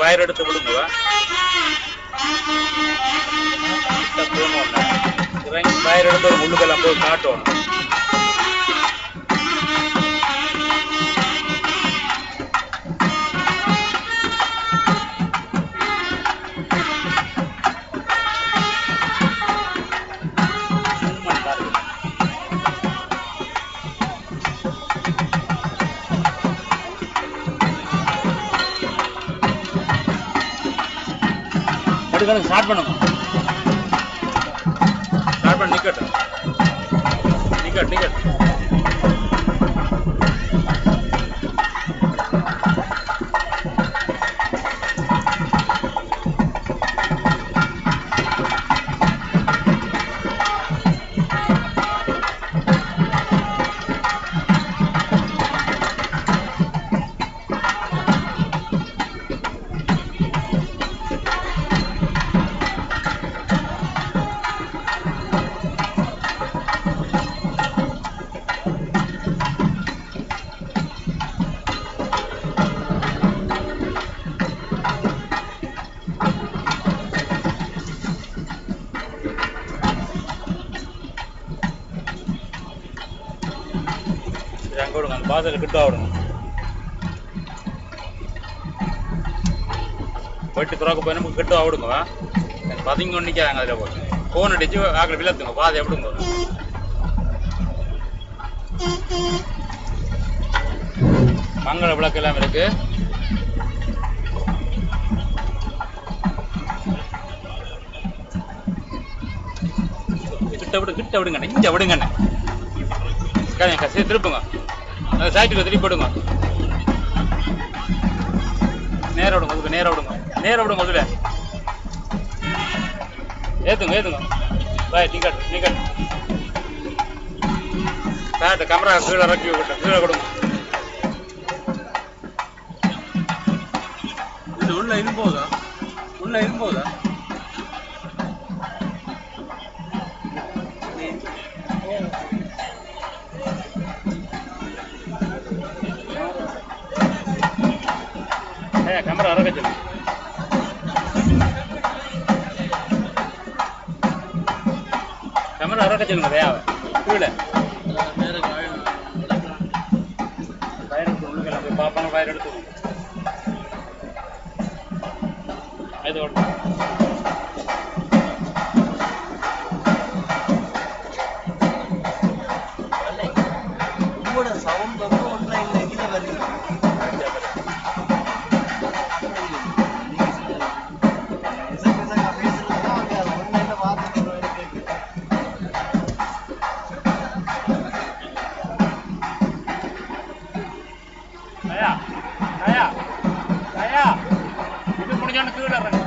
Wire எடுத்து விடுங்கவா இறங்கி wire எடுத்து ஒரு முள்ளுக்கெல்லாம் போய் காட்டணும். ஸ்டார்ட் பண்ணுங்க. ஸ்டார்ட் பண்ண நிக்கட் நிக்கட் நிக்கட் அந்த பாதையில் கிட்ட ஆகணும். போயிட்டு துறக்க போய் நமக்கு கிட்ட ஆவிடுங்க. பதுங்கி ஒன்றிக்காங்க. அதில் போட்டு ஃபோன் அடிச்சு ஆக்கில் விளத்துங்க. பாதை எப்படிங்க மங்கள விளக்கு எல்லாம் இருக்கு. கிட்ட விடுங்க. இங்க விடுங்கண்ணே. திருப்புங்க. சைட்டுக்கு திருப்பி விடுங்க. நேரம் விடுங்க. நேரம் விடுங்க. நேரம் விடுங்க. முதல்ல ஏத்துங்க ஏத்துங்க. பாய் டிக்கெட் டிக்கெட் பேட்டு கேமரா கீழே இறக்கி விட்டு கீழே கொடுங்க. இது உள்ள இரும்போதா? உள்ள இரும்போதா? கேமரா இறக்க சொல்லு. கேமரா இறக்க சொல்லுங்க. வேயாவை கீழே வயர் எடுத்து உள்ளுக்கெல்லாம் போய் பார்ப்பாங்க. வயர் எடுத்து இது ஓட்டு சவுண்ட் வந்து ஒன்றா இல்லை. இதில் வருது. இது முடிஞ்சோன்னு கீழே இறங்க.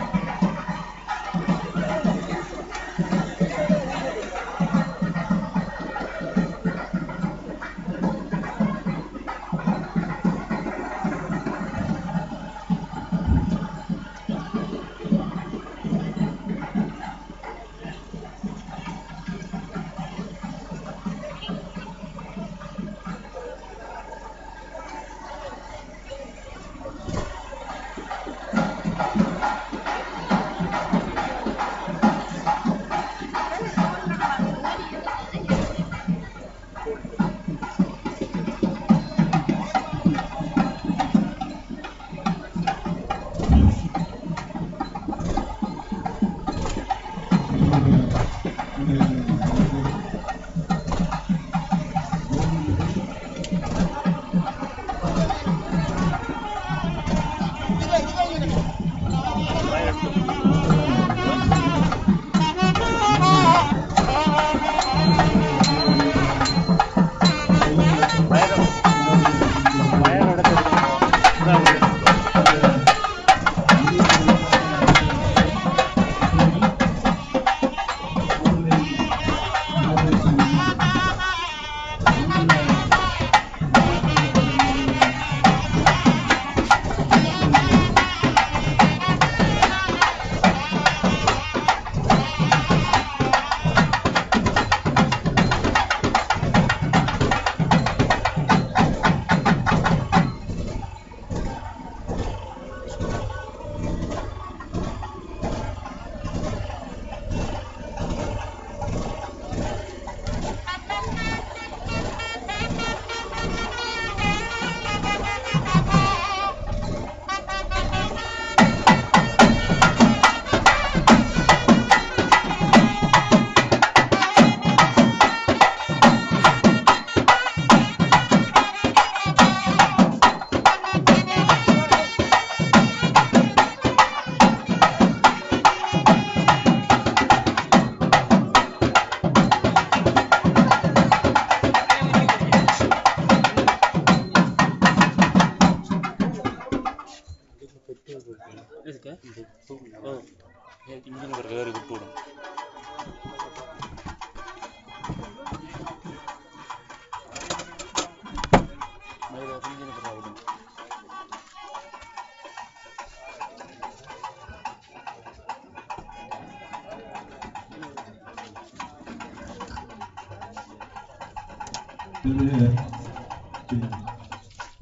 இன்ஜின் ஒரு வேறு விட்டு விடும்.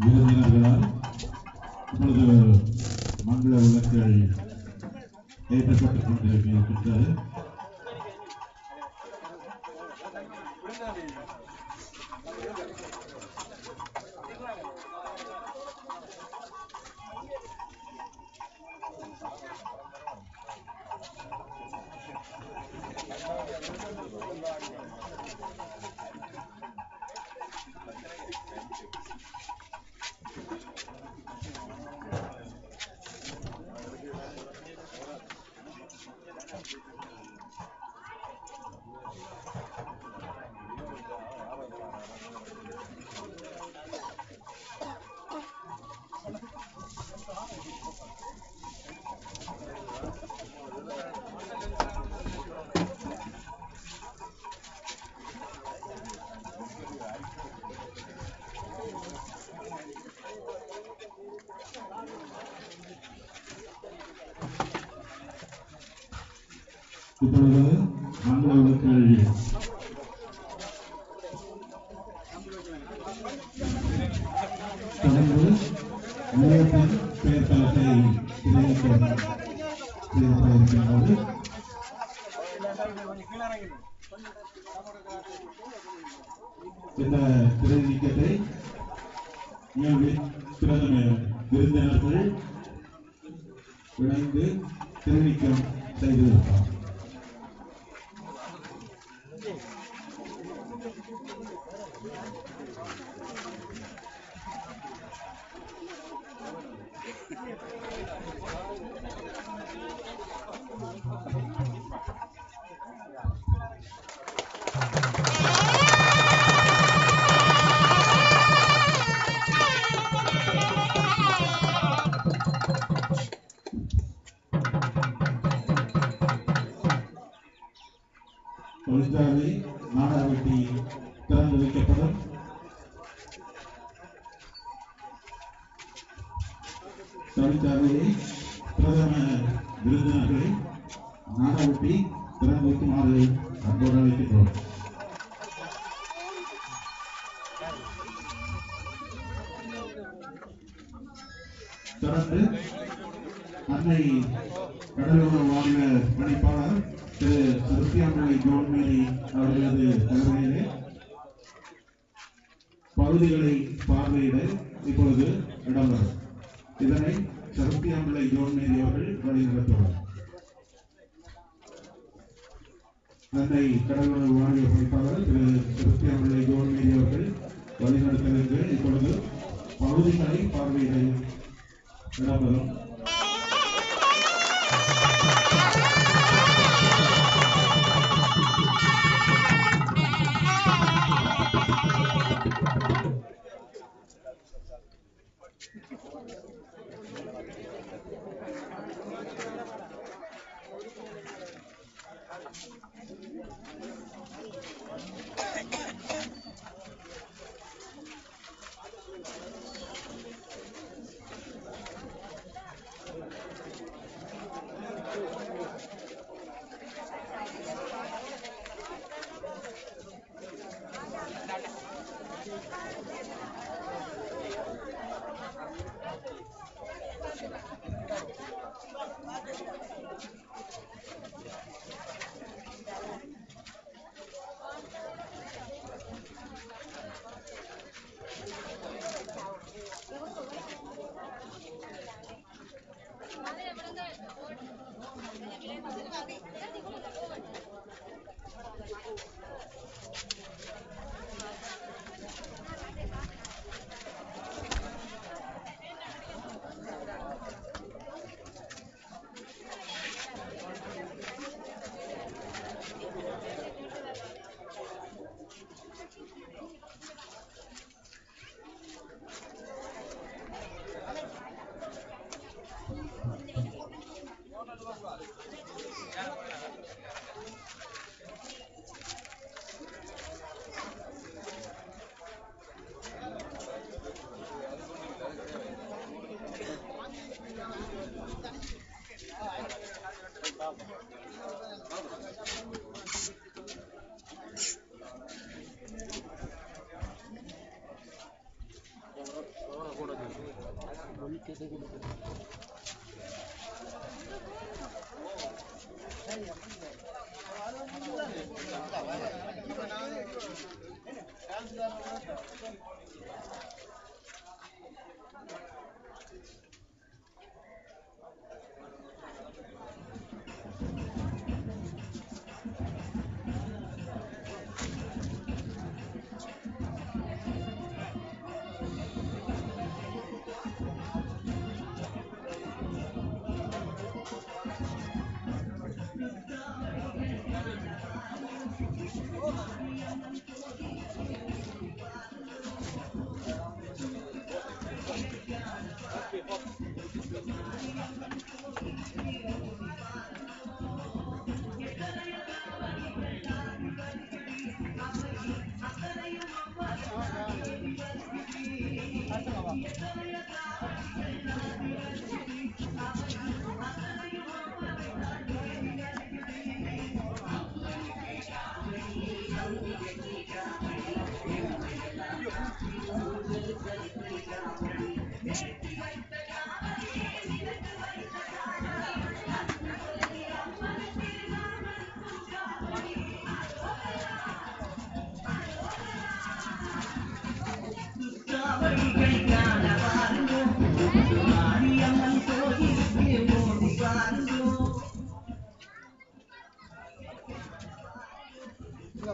விருந்தினர்களால் இப்பொழுது மங்கள விளக்குகள் ஏற்றப்பட்டுக் கொண்டிருக்கின்றது. இப்பொழுது மங்கள விளக்குகள் தொடர்ந்து நிலையத்தின் பெயர் தளத்தை இருக்கின்றது. இந்த திரை நீக்கத்தை பிரதம விருந்தினர்கள் இணைந்து திருநீக்கம் செய்திருக்கிறார். தொழிற்சாலை நாடாவட்டி திறந்து வைக்கப்படும். தொழிற்சாலையை பிரதம விருந்தினர்களை நாடாவட்டி திறந்து வைக்குமாறு அன்போடு அழைக்கின்றோம். தொடர்ந்து அன்னை கடலோர வாரிய பணிப்பாளர் திரு சருத்தியாமலை ஜோன்மேரி அவர்களது தலைமையிலே பகுதிகளை பார்வையிட இப்பொழுது இடம்பெறும். இதனை சருத்தியாமலை ஜோன்மேரி அவர்கள் வழிநடத்துவார். அன்னை கடலோர வாரிய பணிப்பாளர் திரு சருத்தியாமலை ஜோன்மேரி அவர்கள் வழிநடத்துவதற்கு இப்பொழுது பகுதிகளை பார்வையிட இடம்பெறும்.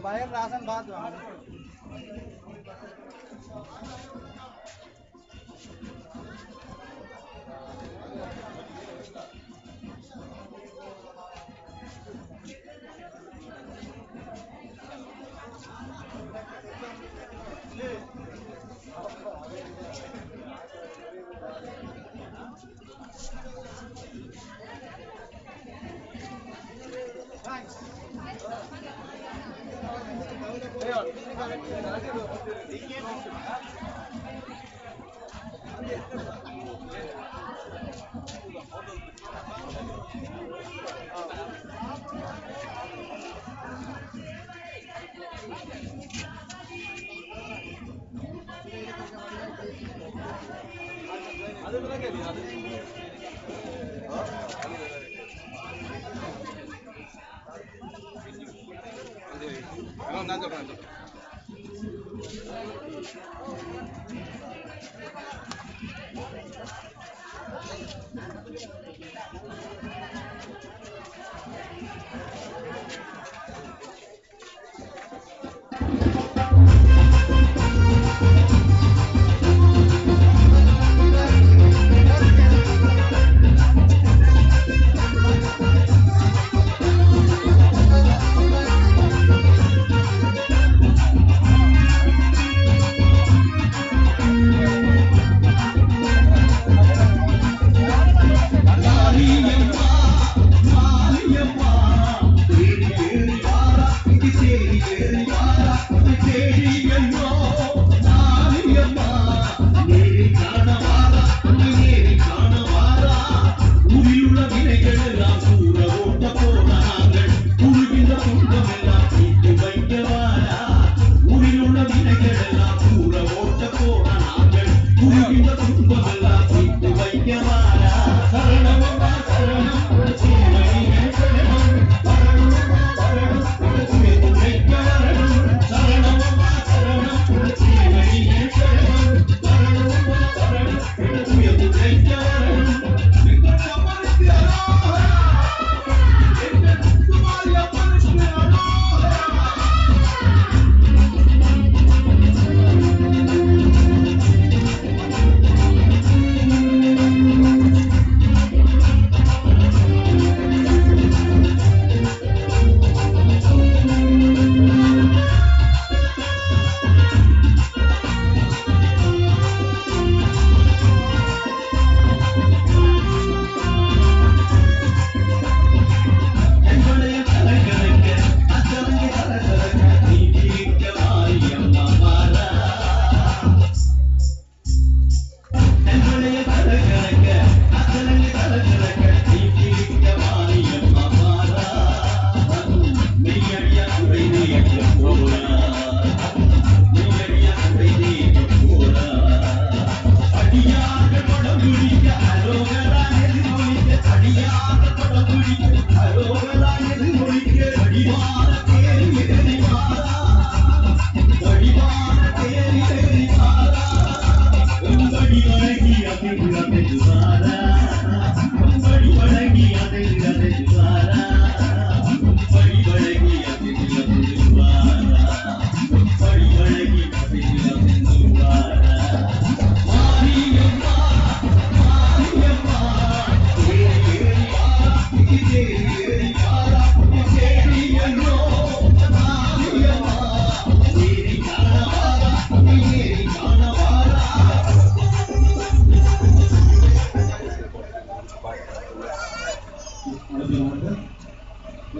बाहेर राशन भात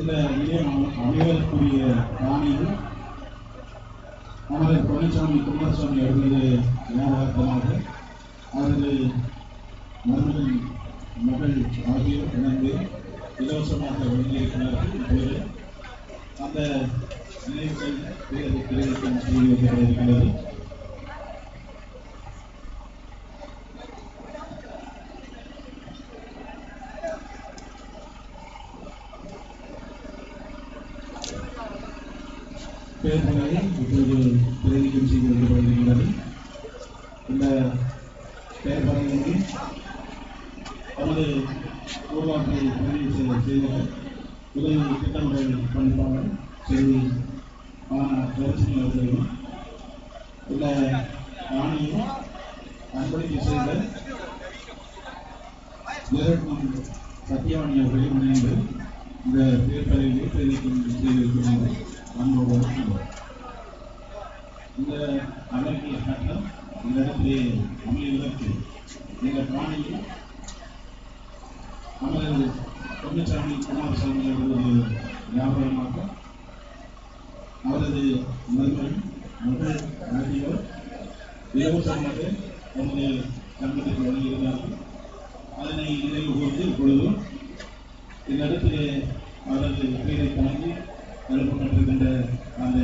இந்த அமைவதற்குரிய காணியில் நமது பழனிசாமி குமாரசாமி அவர்களது ஞாபகார்த்தமாக அவரது மருமகன் மகள் ஆகியோர் இணைந்து இலவசமாக வழங்கியிருக்கிறார்கள். இப்போது அந்த நினைவுகள் தெரிவிக்கும் செய்தி வைக்கப்பட்டிருக்கிறது. பேர்களை இப்போது தெரிவிக்கும் செய்தி வைக்கப்படுகிறது. இந்த பெயர்களை நமது ஊர்வாக்கை பதிவு செய்தவர் உதவி திட்டங்கள் பணிப்பாளர் செய்தி கருச்சினி அவர்களையும் இந்த ஆணையும் அன்பளிப்பு செய்த ஜெரட்மன் சத்யவாணி அவர்களையும் இணைந்து இந்த பேர்களை தெரிவிக்கும் செய்திருக்கிறார்கள். இந்த அழகிய கட்டம் இந்த இடத்திலே அமைவதற்கு இந்த காணியில் நமது பொன்னுசாமி குமாரசாமி அவர்களது ஞாபகமாக அவரது மருமகன் மகள் ஆகியோர் இலவசமாக நமது சங்கத்திற்கு வழங்கியிருந்தார்கள். அதனை நினைவு கூர்ந்து இப்பொழுது இந்த இடத்திலே அவரது பெயரை தாங்கி எழுப்பப்பட்டிருக்கின்ற அந்த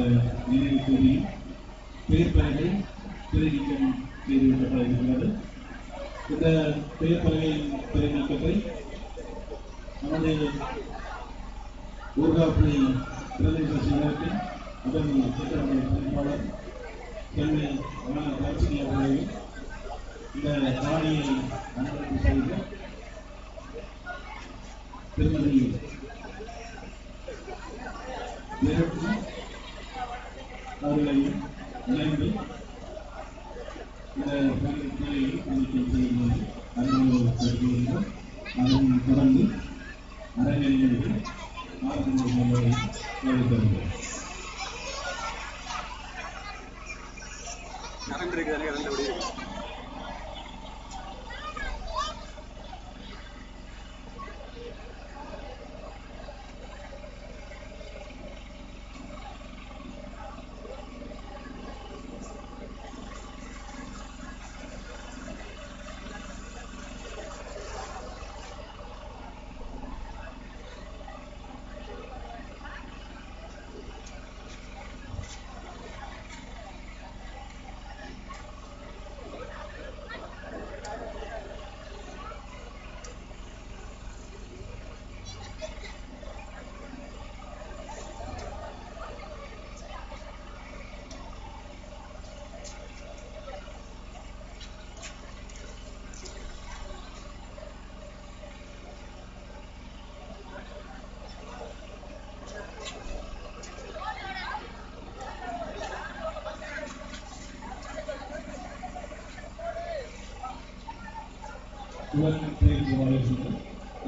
நினைவு கூறியும் பெயர் பலகை தெரிவிக்கும் தெரிவிக்கப்பட்டிருக்கிறது. இந்த பெயர் பலகையின் தெரிவிக்கத்தை நமது ஊர்காப்பை பிரதேச செயலகத்தின் அதன் திட்டமிடல் பணிப்பாளர் செல்வி கருச்சினி அவர்களையும் இந்த காணியை அனுமதி செய்த திருமதி அவர்களையும் இணைந்து இந்த நிலையை அறிக்கை செய்யும்போது அறிமுகம் அதன் தொடர்ந்து அரங்கேறியது ஆரம்பங்களை தெரிவித்தருகிறோம்.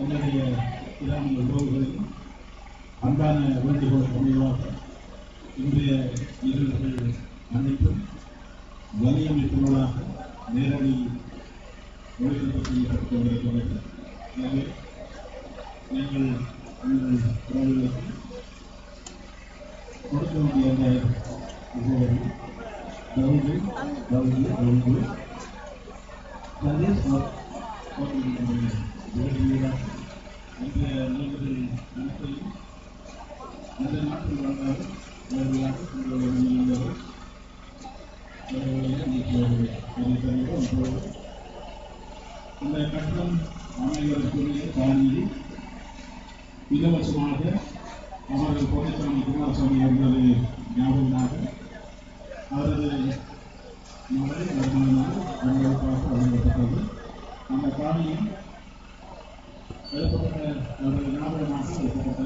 என்னுடைய இராணுவ உறவுகளில் அன்பான வேண்டுகோள் அமைவாக இன்றைய நிகழ்வுகள் அனைத்தும் வலியமைப்புகளாக நேரடி ஒளிபரப்பு செய்யப்பட்டுக் கொண்டிருக்கிறது. எனவே நீங்கள் உங்கள் உறவுகளுக்கு கொடுக்க வேண்டிய முகவரி சதீஷ் இன்றைய நிகழ்வுகள் அனைத்தையும் அந்த நாட்டில் வந்தால் நேரடியாக உங்களுடைய இந்த கட்டணம் அமைவதற்குரிய காணியில் இலவசமாக அவர்கள் பொன்னிச்சாமி குமாரசாமி அவர்களது ஞாபகமாக அவரது மகளை மருமகனால் அவர்களுக்காக வழங்கப்பட்டது. அந்த காணியில் எழுப்பப்பட்ட அவரது ஞாபகமாக எழுப்பப்பட்ட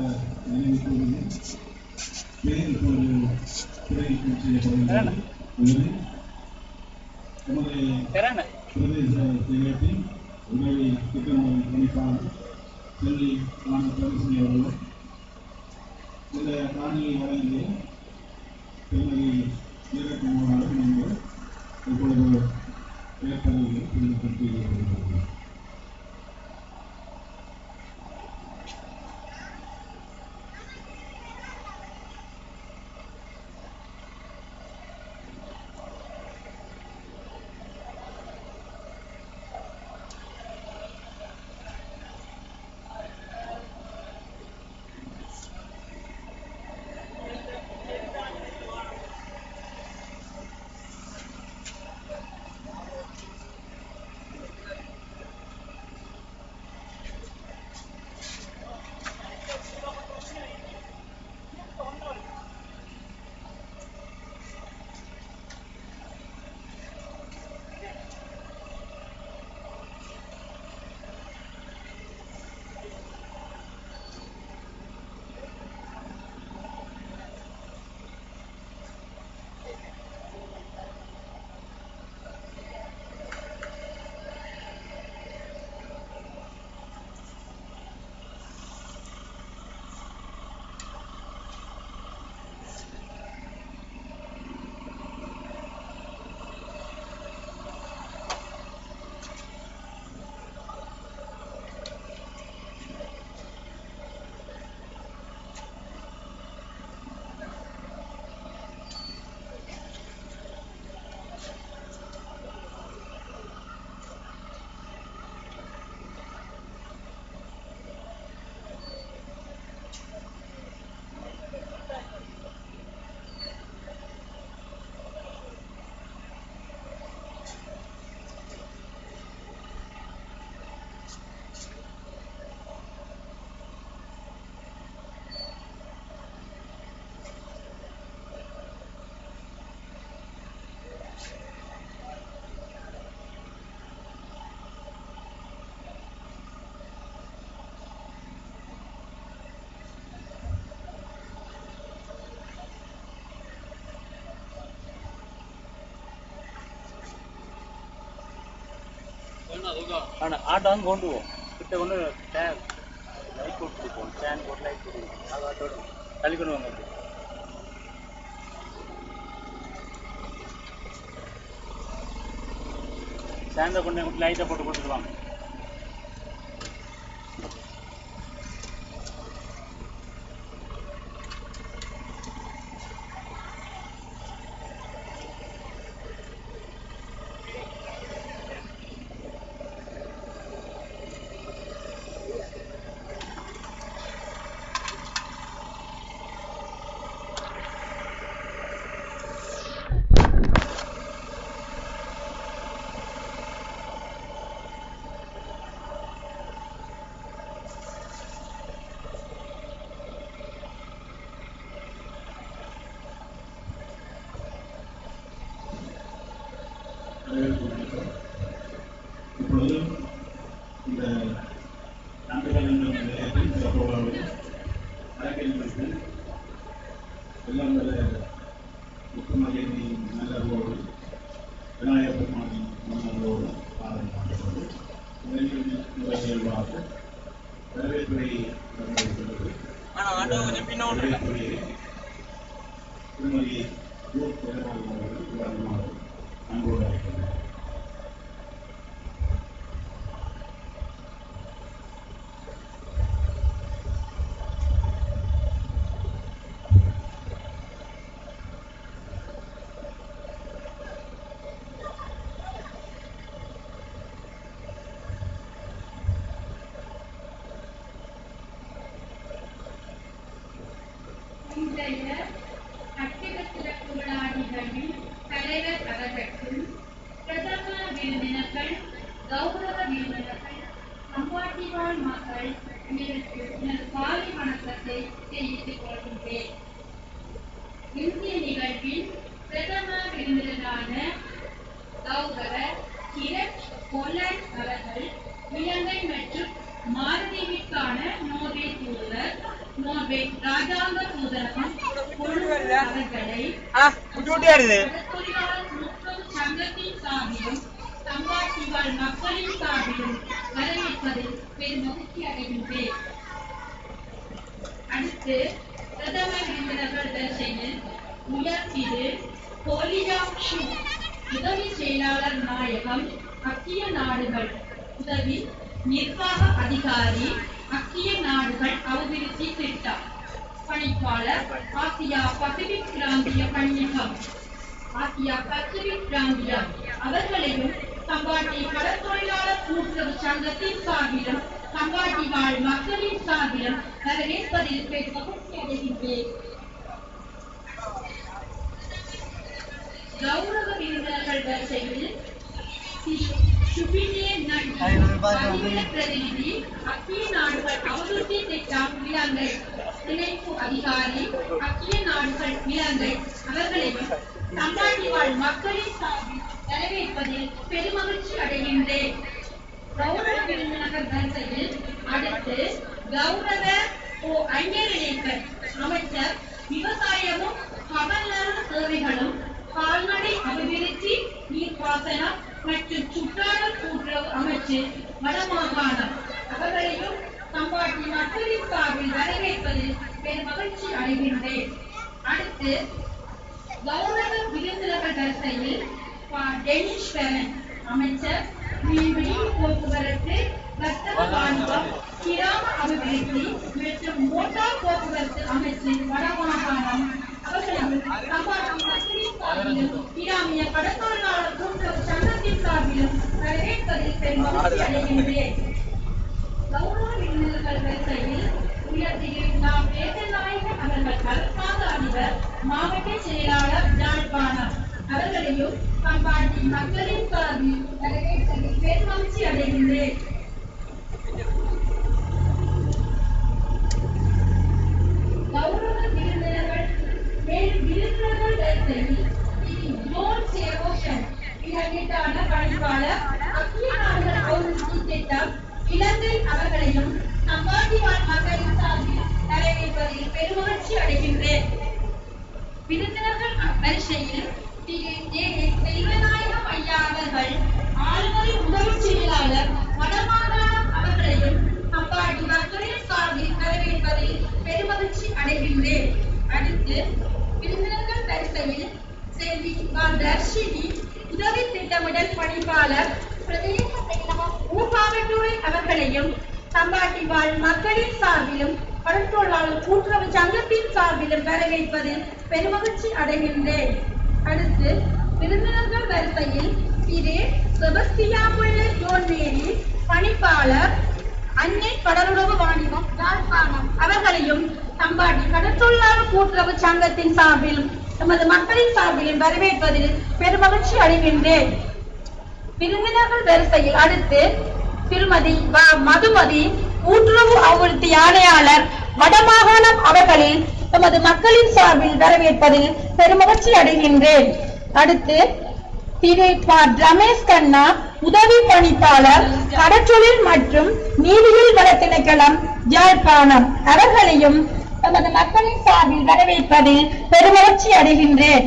நினைவு கூறுகள் பேர் இப்போது திரையிட்டு செய்யப்படுகிறது. நமது பிரதேச செயலகத்தின் உதவி திட்டமிடல் பணிப்பாளர் செல்வி ராமச்சந்திரன் அவர்களும் இந்த காணியை வழங்கிய திருமதி வீரகுமாரும் நீங்கள் இப்பொழுது ஏற்பதில் புரிந்துபடுத்தியிருக்கிறது. ஆட்டோ கொண்டு போவோம் கிட்ட கொண்டு லைட் போட்டு போவோம் ஸ்டாண்ட் போட்டு லைட் போட்டு அது ஆட்டோட தள்ளி கொண்டு வாங்க. ஸ்டாண்டை கொண்டு லைட்டை போட்டு கொடுத்துருவாங்க. இப்பொழுது இந்த நண்பர்கள் நிலையத்தில் சிறப்பாக வழக்கறிஞர்கள் எல்லாம் முத்துமலையை நல்லவோடு விநாயகர் பெருமானி நல்லவோடு ஆரம்பிக்கப்பட்டது. முறை இயல்பாக வரவேற்புரை வரவேற்கிறது. திருமதி அவர்கள் அன்போடு அழைக்கிறார். இன்றைய அத்திகத்திறப்பு விழா நிகழ்வில் தலைவர் அவர்களுக்கும் பிரதம விருந்தினர்கள், கௌரவ விருந்தினர்கள், சம்பாட்டிவாழ் மக்கள் எனது காலை என்பதை தெரிவித்துக் கொள்கின்றேன். இந்திய நிகழ்வில் பிரதம விருந்தினரான கௌரவ கிரண் போலண்ட் அவர்கள் இலங்கை மற்றும் மாலத்தீவிற்கான நோர்வே தூதுவர், நோர்வே ராஜாங்க தூதரகம் அவர்களை சங்கத்தின் சார்பிலும் சம்பாட்சிவாழ் மக்களின் சார்பிலும் வரவேற்பதில் பெரும் மகிழ்ச்சி அடைகின்றேன். அடுத்து பிரதம விருந்தினர்கள் வரிசையில் உயர்திரு கோலியாங் ஷூ, உதவி செயலாளர் நாயகம், ஐக்கிய நாடுகள் உதவி நிர்வாக அதிகாரி, ஐக்கிய நாடுகள் அபிவிருத்தி திட்டம் பணிப்பாளர், ஆசியா பசிபிக் பிராந்திய பணியகம், ஆசியா பசிபிக் பிராந்தியம் அவர்களையும் சம்பாட்டி கடற்தொழிலாளர் கூட்டுறவு சங்கத்தின் சார்பிலும் சம்பாட்டி வாழ் மக்களின் சார்பிலும் வரவேற்பதில் பெரும் மகிழ்ச்சி அடைகின்றேன். கௌரவ விருந்தினர்கள் வரிசையில் பிரதிநிதி, ஐக்கிய நாடுகள் அபிவிருத்தி திட்டம் இலங்கை இணைப்பு அதிகாரி, ஐக்கிய நாடுகள் இலங்கை அவர்களையும் சம்பாட்டி வாழ் மக்களின் சார்பில் வரவேற்பதில் பெருமகிழ்ச்சி அடைகின்றேன். கௌரவ விருந்தினர்கள் வரிசையில் அடுத்து கௌரவ ஐயர் அமைச்சர், விவசாயமும் கவர்நல சேவைகளும் கால்நடை அபிவிருத்தி, நீர்ப்பாசனம் மற்றும் சுற்றாடல் கூட்டுறவு அமைச்சு வடமாகாணம் அவர்களையும் சம்பாட்டி மக்களின் சார்பில் வரவேற்பதில் பெரும் மகிழ்ச்சி அடைகின்றேன். அடுத்து கௌரவ விருந்தினர்கள் வரிசையில் டெனிஷ் பெரன் அமைச்சர், மீன்பிடி, போக்குவரத்து, வர்த்தக வாணிபம், கிராம அபிவிருத்தி மற்றும் மோட்டார் போக்குவரத்து அமைச்சு வடமாகாணம் அவர்களையும் சம்பாட்டி மக்களின் சார்பிலும் கிராமிய கடற்தொழிலாளர் கூட்டுறவு சங்கத்தின் சார்பிலும் வரவேற்பதில் பெரும் மகிழ்ச்சி அடைகின்றேன். கௌரவ விருந்தினர்கள் வரிசையில் உயர்திரு நாம் வேதநாயகன் அவர்கள் அரசாங்க அதிபர், மாவட்ட செயலாளர் யாழ்ப்பாணம் அவர்களையும் சம்பாட்டி மக்களின் சார்பில் வரவேற்பதில் பெரும் மகிழ்ச்சி அடைகின்றேன். கௌரவ விருந்தினர்கள் விருந்தினர்கள் வரிசையில் இலங்கைக்கான பணிப்பாளர், ஐக்கிய நாடுகள் அபிவிருத்தி திட்டம் இலங்கை அவர்களையும் சம்பாட்டி வாழ் மக்களின் சார்பில் வரவேற்பதில் பெருமகிழ்ச்சி அடைகின்றேன். விருந்தினர்கள் வரிசையில் செல்வநாயகம் ஐயா அவர்கள் ஆளுநரின் உதவி செயலாளர் வடமாகாணம் அவர்களையும் சம்பாட்டி மக்களின் சார்பில் வரவேற்பதில் பெருமகிழ்ச்சி அடைகின்றேன். அடுத்து விருந்தினர்கள் வரிசையில் செல்வி தர்ஷினி, உதவி திட்டமிடல் பணிப்பாளர், பிரதேச செயலகம் ஊர்காவல்துறை அவர்களையும் சம்பாட்டி வாழ் மக்களின் சார்பிலும் கடற்தொழிலாளர் கூட்டுறவு சங்கத்தின் சார்பிலும் வரவேற்பதில் பெருமகிழ்ச்சி அடைகின்றேன். அடுத்து விருந்தினர்கள் வரிசையில் திரு செபஸ்தியான் பிள்ளை ஜோன்மேரி, பணிப்பாளர், அன்னை கடலுறவு வாணிபம் யாழ்ப்பாணம் அவர்களையும் சம்பாட்டி கடற்தொழிலாளர் கூட்டுறவு சங்கத்தின் சார்பிலும் எமது மக்களின் சார்பிலும் வரவேற்பதில் பெருமகிழ்ச்சி அடைகின்றேன். விருந்தினர்கள் வரிசையில் அடுத்து திருமதி மதுமதி, கூட்டுறவு அபிவிருத்தி ஆணையாளர் வடமாகாணம் அவர்களில் எமது மக்களின் சார்பில் வரவேற்பதில் பெருமகிழ்ச்சி அடைகின்றேன். அடுத்து திரு ரமேஷ் கண்ணா, உதவி பணிப்பாளர், கடற்றொழில் மற்றும் நீரியல் வள திணைக்களம் யாழ்ப்பாணம் அவர்களையும் எமது மக்களின் சார்பில் வரவேற்பதில் பெருமகிழ்ச்சி அடைகின்றேன்.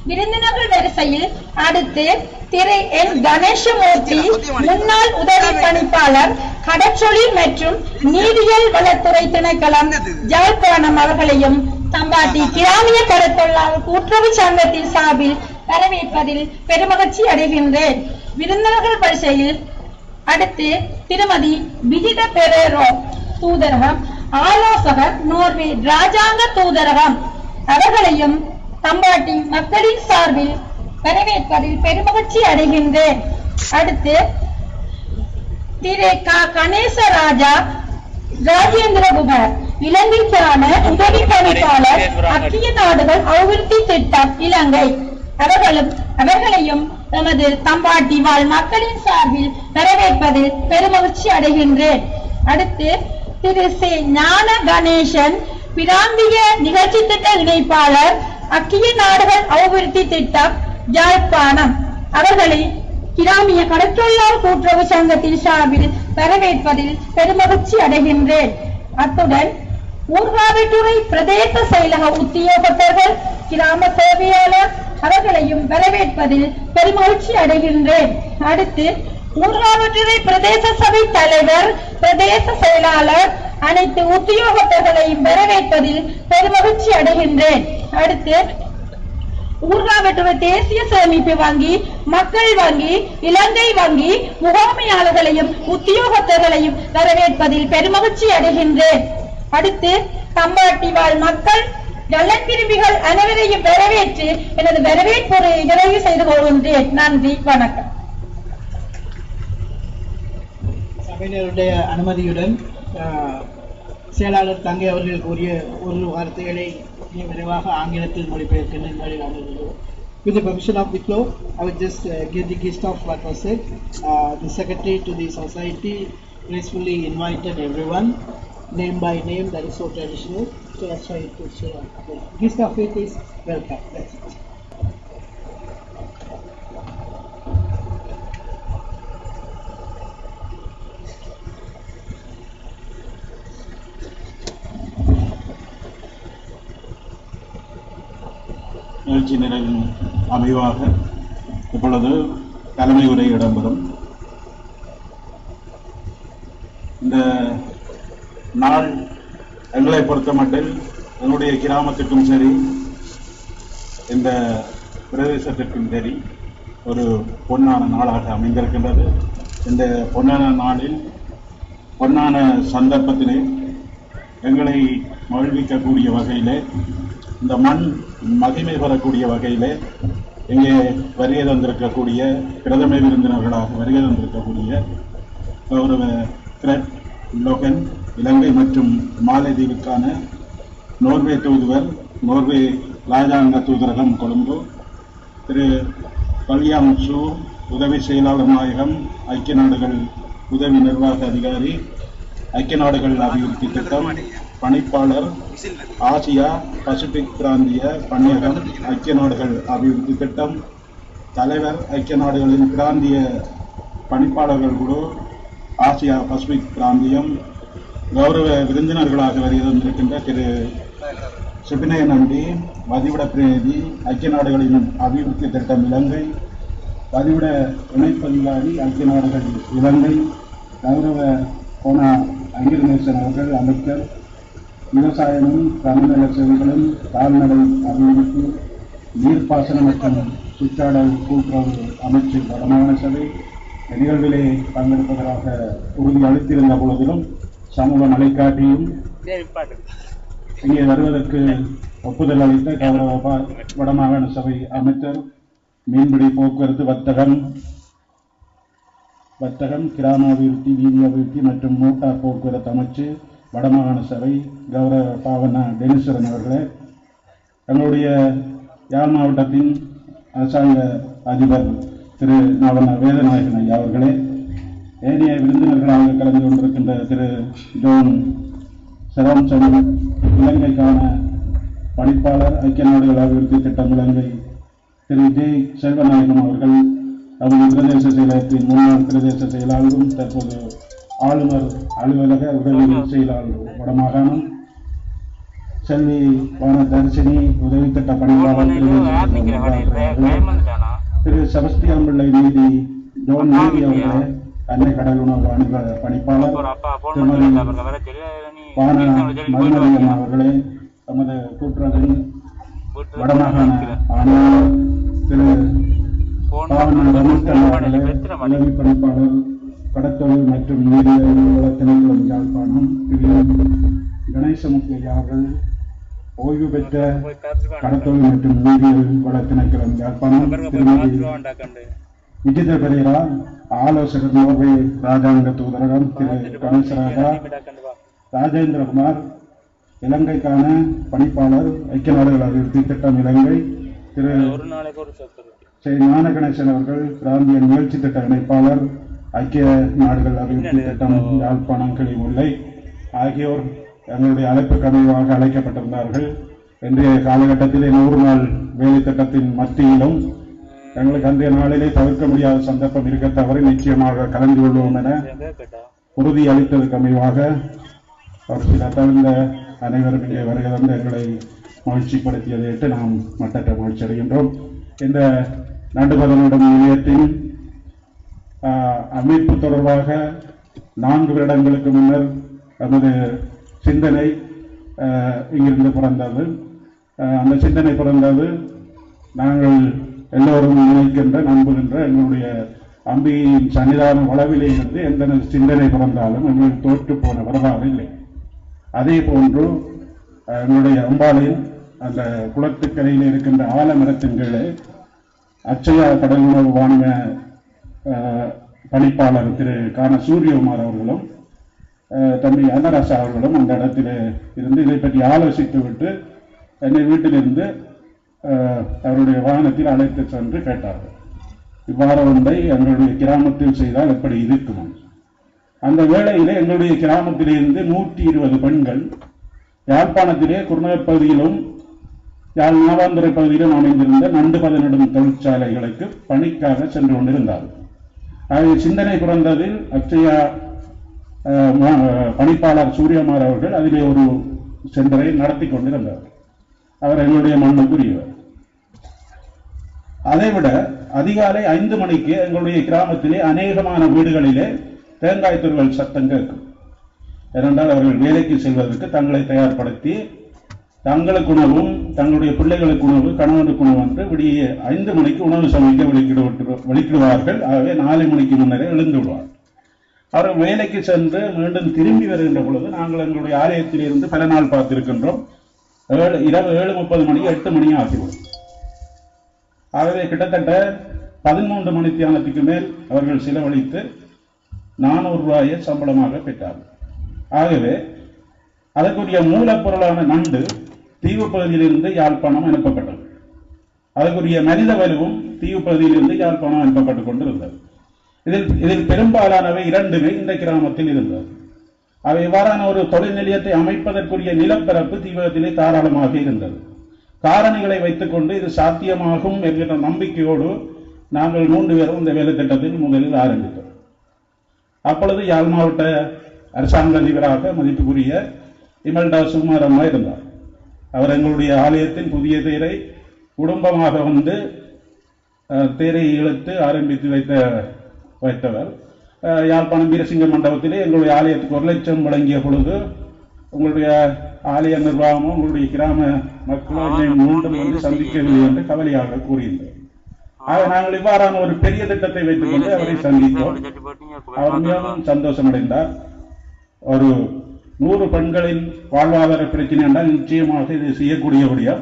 விருந்தினர்கள் வரிசையில் அடுத்து திரு என் கணேசமூர்த்தி, முன்னாள் உதவி பணிப்பாளர், கடற்றொழில் மற்றும் நீரியல் வளத்துறை திணைக்களம் யாழ்ப்பாணம் அவர்களையும் சம்பாட்டி கிராமிய கடற்தொழிலாளர் கூட்டுறவு சங்கத்தின் சார்பில் வரவேற்பதில் பெருமகிழ்ச்சி அடைகின்றேன். விருந்தினர்கள் வரிசையில் அடுத்து திருமதி விஜித பெரேரோ, தூதரகம் ஆலோசகர், நோர்வே ராஜாங்க தூதரகம் அவர்களையும் சம்பாட்டி மக்களின் சார்பில் வரவேற்பதில் பெருமகிழ்ச்சி அடைகின்றேன். அடுத்து திரு கணேசராஜா ராஜேந்திரகுமார், இலங்கைக்கான உதவி பணிப்பாளர், ஐக்கிய நாடுகள் அபிவிருத்தி திட்டம் இலங்கை அவர்களையும் எமது சம்பாட்டி வாழ் மக்களின் சார்பில் வரவேற்பதில் பெருமகிழ்ச்சி அடைகின்றேன். அடுத்து திரு சி. ஞான கணேசன், பிராந்திய நிகழ்ச்சி திட்ட இணைப்பாளர், அக்கிய நாடுகள் அபிவிருத்தி திட்டம், யாழ்ப்பாணம் அவர்களை கிராமிய கடற்றொழிலாளர் கூட்டுறவு சங்கத்தின் சார்பில் வரவேற்பதில் பெருமகிழ்ச்சி அடைகின்றேன். அத்துடன் ஊர்காவல்துறை பிரதேச செயலக உத்தியோகத்தர்கள், கிராம சேவையாளர் அவர்களையும் வரவேற்பதில் பெருமகிழ்ச்சி அடைகின்றேன். அடுத்து ஊர்காவல்துறை பிரதேச சபை தலைவர், பிரதேச செயலாளர், அனைத்து உத்தியோகத்தர்களையும் வரவேற்பதில் பெருமகிழ்ச்சி அடைகின்றேன். அடுத்து ஊர்காவல்துறை தேசிய சேமிப்பு வங்கி, மக்கள் வங்கி, இலங்கை வங்கி முகாமையாளர்களையும் உத்தியோகத்தர்களையும் வரவேற்பதில் பெருமகிழ்ச்சி அடைகின்றேன். அடுத்து கம்பாட்டி வாழ் மக்கள் நலன் விரும்பிகள் அனைவரையும் வரவேற்று எனது வரவேற்புரை நிறைவு செய்து கொள்கின்றேன். நன்றி, வணக்கம். சபையினருடைய அனுமதியுடன் செயலாளர் தங்கை அவர்கள் கூறிய ஒரு வார்த்தைகளை விரைவாக ஆங்கிலத்தில் மொழிபெயர்க்கின்றேன். With the permission of the floor, I will just give the gist of what was said. The secretary to the society gracefully invited everyone, name by name. That is so traditional. So that's why it is the gist of it is welcome. That's it. நிகழ்ச்சி நிறைவின் அமைவாக இப்பொழுது தலைமை உரை இடம்பெறும். இந்த நாள் எங்களை பொறுத்த மட்டில் எங்களுடைய கிராமத்துக்கும் சரி, இந்த பிரதேசத்திற்கும் சரி, ஒரு பொன்னான நாளாக அமைந்திருக்கின்றது. இந்த பொன்னான நாளில், பொன்னான சந்தர்ப்பத்திலே எங்களை மகிழ்விக்கக்கூடிய வகையிலே, இந்த மண் மகிமை பெறக்கூடிய வகையிலே இங்கே வருகை தந்திருக்கக்கூடிய பிரதம விருந்தினர்களாக வருகை தந்திருக்கக்கூடிய கௌரவ கிரெட் லோகன், இலங்கை மற்றும் மாலைதீவுக்கான நோர்வே தூதுவர், நோர்வே ராஜாங்க தூதரகம் கொழும்பு, திரு கல்யாண் சூ, உதவி செயலாளர் நாயகம், ஐக்கிய நாடுகள் உதவி நிர்வாக அதிகாரி, ஐக்கிய நாடுகள் அபிவிருத்தி திட்டம் பணிப்பாளர், ஆசியா பசிபிக் பிராந்திய பணியகம், ஐக்கிய நாடுகள் அபிவிருத்தி திட்டம் தலைவர், ஐக்கிய நாடுகளின் பிராந்திய பணிப்பாளர்கள் குழு, ஆசியா பசிபிக் பிராந்தியம், கௌரவ விருந்தினர்களாக வருகை தந்திருக்கின்ற திரு சிபினய நம்பி, வதிவிட பிரதிநிதி, ஐக்கிய நாடுகளின் அபிவிருத்தி திட்டம் இலங்கை, வதிவிட இணைப்பதிகாரி, ஐக்கிய நாடுகள் இலங்கை, கௌரவ கோனா அங்கிரநேசன் அவர்கள், அமைச்சர், விவசாயமும் தமிழ்நல சேவைகளும் கால்நடை அபிவிருத்தி, நீர்ப்பாசனம் மற்றும் சுற்றாடல் கூட்டுறவு அமைச்சர் வடமாகாண சபை நிகழ்விலே பங்கெடுப்பதற்காக உறுதி அளித்திருந்த பொழுதிலும் சமூக நலைக்காட்டியும் இங்கே வருவதற்கு ஒப்புதல் அளித்த கௌரவ வடமாகாண சபை அமைச்சர், மீன்பிடி, போக்குவரத்து, வர்த்தகம், கிராம அபிவிருத்தி, வீதி அபிவிருத்தி மற்றும் மோட்டார் போக்குவரத்து அமைச்சு வடமாகாண சபை கௌரவ பாவனா டெனிஸ்வரன் அவர்களே, எங்களுடைய யாழ் மாவட்டத்தின் அரசாங்க அதிபர் திரு நவன வேதநாயகன் ஐயா அவர்களே, ஏனைய விருந்தினர்களாக கலந்து கொண்டிருக்கின்ற திரு ஜோன் சரவணன், இலங்கைக்கான பணிப்பாளர், ஐக்கிய நாடுகள் அபிவிருத்தி திட்டம் இலங்கை திரு ஜே செல்வநாயகம் அவர்கள், அவர்கள் பிரதேச செயலகத்தின் முன்னாள் பிரதேச செயலாளரும் தற்போது ஆளுநர் அலுவலக உதவி செயலாளர் வடமாகாணம், செல்வி வான தரிசனி உதவி திட்ட பணிப்பாளர் திரு செபஸ்டியான் பிள்ளை நீதி ஜோன் நீதி அவர்களே, அன்னை கடல் உணவு வாணிப பணிப்பாளர் திருமதி வான மதுமதியம் அவர்களே, நமது கூட்டுறவின் வடமாகாண ஆணையர் திரு பாவன ரமேஷ்கர் அவர்களே, உதவி பணிப்பாளர் கடத்தொழில் மற்றும் நீரியல் வள திணைக்களம் யாழ்ப்பாணம் திரு கணேசமுத்து ஐயா அவர்கள், ஓய்வு பெற்ற கடத்தொழில் மற்றும் நீரியல் வள திணைக்களம் யாழ்ப்பாணம் திருமதி விஜித பெரேரா, ஆலோசகர் நோர்வே ராஜாங்க தூதரகம் திரு கணேசராஜா, ராஜேந்திரகுமார், இலங்கைக்கான பணிப்பாளர், ஐக்கிய நாடுகள் அபிவிருத்தி திட்டம் இலங்கை திரு ஞான கணேசன் அவர்கள், பிராந்திய நிகழ்ச்சி திட்ட இணைப்பாளர், ஐக்கிய நாடுகள் அபிவிருத்தி திட்டம் யாழ்ப்பாணம் கிளை முல்லை ஆகியோர் எங்களுடைய அழைப்புக்கு அமைவாக அழைக்கப்பட்டிருந்தார்கள். இன்றைய காலகட்டத்திலே 100 நாள் வேலை திட்டத்தின் மத்தியிலும் எங்களுக்கு அன்றைய நாளிலே தவிர்க்க முடியாத சந்தர்ப்பம் இருக்க தவறு நிச்சயமாக கலந்து கொள்வோம் என உறுதி அளித்ததற்கு அமைவாக ஒரு சில தவிர்ந்த அனைவரும் இங்கே வருகை வந்து எங்களை மகிழ்ச்சிப்படுத்தியதையிட்டு நாம் மட்டற்ற மகிழ்ச்சி அடைகின்றோம். இந்த நண்டுபதனிடம் நிலையத்தின் அமைப்பு தொடர்பாக 4 வருடங்களுக்கு முன்னர் நமது சிந்தனை இங்கிருந்து பிறந்தது. அந்த சிந்தனை பிறந்தது நாங்கள் எல்லோரும் நினைக்கின்ற நம்புகின்ற எங்களுடைய அம்பியின் சன்னிதான வளவிலே இருந்து எந்த சிந்தனை பிறந்தாலும் எங்களுக்கு தோற்று போன வரலாறு இல்லை. அதே போன்று எங்களுடைய அம்பாளையின் அந்த குளத்துக்கரையில் இருக்கின்ற ஆலமரத்தின் கீழே அச்சயா கடல் உணவு வாணிக பணிப்பாளர் திரு கான சூரியகுமார் அவர்களும் தம்பி அன்னராசா அவர்களும் அந்த இடத்தில் இருந்து இதை பற்றி ஆலோசித்து விட்டு என்னை வீட்டிலிருந்து அவருடைய வாகனத்தில் அழைத்து சென்று கேட்டார்கள். இவ்வாறு ஒன்றை எங்களுடைய கிராமத்தில் செய்தால் எப்படி இருக்கும்? அந்த வேளையிலே எங்களுடைய கிராமத்திலிருந்து 120 பெண்கள் யாழ்ப்பாணத்திலே குருநகர் பகுதியிலும் யாழ் நாவாந்துறை பகுதியிலும் அமைந்திருந்த நண்டு பதனிடும் தொழிற்சாலைகளுக்கு பணிக்காக சென்று கொண்டிருந்தார்கள். ஆகிய சிந்தனை பிறந்ததில் அச்சயா பணிப்பாளர் சூரியகுமார் அவர்கள் அதிலே ஒரு சென்டரை நடத்தி கொண்டிருந்தார். அவர் எங்களுடைய மண்ணுக்குரியவர். அதைவிட அதிகாலை 5 மணிக்கு எங்களுடைய கிராமத்திலே அநேகமான வீடுகளிலே தேங்காய் துருவல் சத்தம் கேட்கும். ஏனென்றால் அவர்கள் வேலைக்கு செல்வதற்கு தங்களை தயார்படுத்தி தங்களுக்கு உணவும் தங்களுடைய பிள்ளைகளுக்கு உணவு கணவனுக்கு உணவு என்று விடிய 5 மணிக்கு உணவு சமைக்க வெளிக்கிடுவார்கள். ஆகவே 4 மணிக்கு முன்னரே எழுந்து விடுவார்கள். அவர்கள் வேலைக்கு சென்று மீண்டும் திரும்பி வருகின்ற பொழுது நாங்கள் எங்களுடைய ஆலயத்தில் இருந்து பல நாள் பார்த்திருக்கின்றோம். இரவு 7:30 மணி 8 மணி ஆகிவிடும். ஆகவே கிட்டத்தட்ட 13 மணி தியானத்துக்கு மேல் அவர்கள் செலவழித்து 400 ரூபாயை சம்பளமாக பெற்றார்கள். ஆகவே அதற்குரிய மூலப்பொருளான நண்டு தீவு பகுதியிலிருந்து யாழ்ப்பாணம் அனுப்பப்பட்டது. அதற்குரிய மனித வலுவும் தீவு பகுதியிலிருந்து யாழ்ப்பாணம் அனுப்பப்பட்டுக் கொண்டிருந்தது. இதில் பெரும்பாலானவை 2 இந்த கிராமத்தில் இருந்தது. அவை இவ்வாறான ஒரு தொழில் நிலையத்தை அமைப்பதற்குரிய நிலப்பரப்பு தீவகத்திலே தாராளமாக இருந்தது. காரணிகளை வைத்துக் கொண்டு இது சாத்தியமாகும் என்கிற நம்பிக்கையோடு நாங்கள் 3 பேரும் இந்த வேலை திட்டத்தில் முதலில் ஆரம்பித்தோம். அப்பொழுது யாழ் மாவட்ட அரசாங்க அதிபராக மதிப்புக்குரிய இமல்டா சுகுமார் அம்மா இருந்தார். அவர் எங்களுடைய ஆலயத்தின் புதிய தேரை குடும்பமாக வந்து தேரை இழுத்து ஆரம்பித்து வைத்தவர். யாழ்ப்பாணம் வீரசிங்க மண்டபத்திலே எங்களுடைய ஆலயத்துக்கு 1 லட்சம் வழங்கிய பொழுது உங்களுடைய ஆலய நிர்வாகமும் உங்களுடைய கிராம மக்களும் மீண்டும் வந்து சந்திக்கவில்லை என்று கவலையாக கூறியிருந்தார். ஆக நாங்கள் இவ்வாறான ஒரு பெரிய திட்டத்தை வைத்துக் கொண்டு அவரை சந்தித்தோம். அவர் மிகவும் சந்தோஷமடைந்தார். ஒரு 100 பெண்களின் வாழ்வாதார பிரச்சனை என்றால் நிச்சயமாக இது செய்யக்கூடியபடியா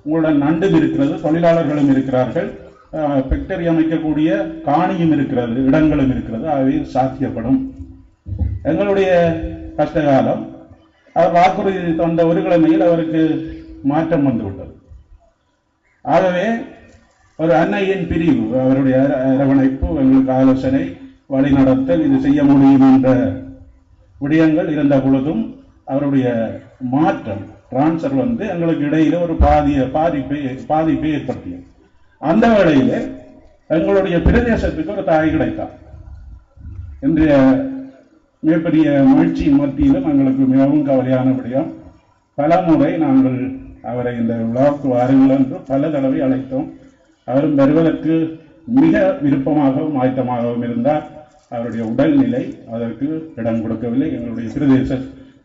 உங்களுடன் நண்டும் இருக்கிறது, தொழிலாளர்களும் இருக்கிறார்கள், ஃபேக்டரி அமைக்கக்கூடிய காணியும் இருக்கிறது, இடங்களும் இருக்கிறது. ஆகவே சாத்தியப்படும். எங்களுடைய கஷ்டகாலம் அவர் வாக்குறுதி தந்த 1 கிழமையில் அவருக்கு மாற்றம் வந்துவிட்டது. ஆகவே ஒரு அன்னையின் பிரிவு, அவருடைய அரவணைப்பு, எங்களுக்கு ஆலோசனை, வழிநடத்தல், இது செய்ய முடியும் என்ற விடயங்கள் இருந்த பொழுதும் அவருடைய மாற்றம் டிரான்ஸ்பர் வந்து எங்களுக்கு இடையில ஒரு பாதிப்பை ஏற்படுத்தியது. அந்த வேளையிலே எங்களுடைய பிரதேசத்துக்கு ஒரு தாய் கிடைத்தார். இன்றைய மிகப்பெரிய மகிழ்ச்சியின் மத்தியிலும் எங்களுக்கு மிகவும் கவலையான விடயம், பல முறை நாங்கள் அவரை இந்த விழாவுக்கு வாருங்கள் என்று பல தடவை அழைத்தோம். அவரும் வருவதற்கு மிக விருப்பமாகவும் ஆயத்தமாகவும் இருந்தார். அவருடைய உடல்நிலை அதற்கு இடம் கொடுக்கவில்லை. எங்களுடைய பிரதேச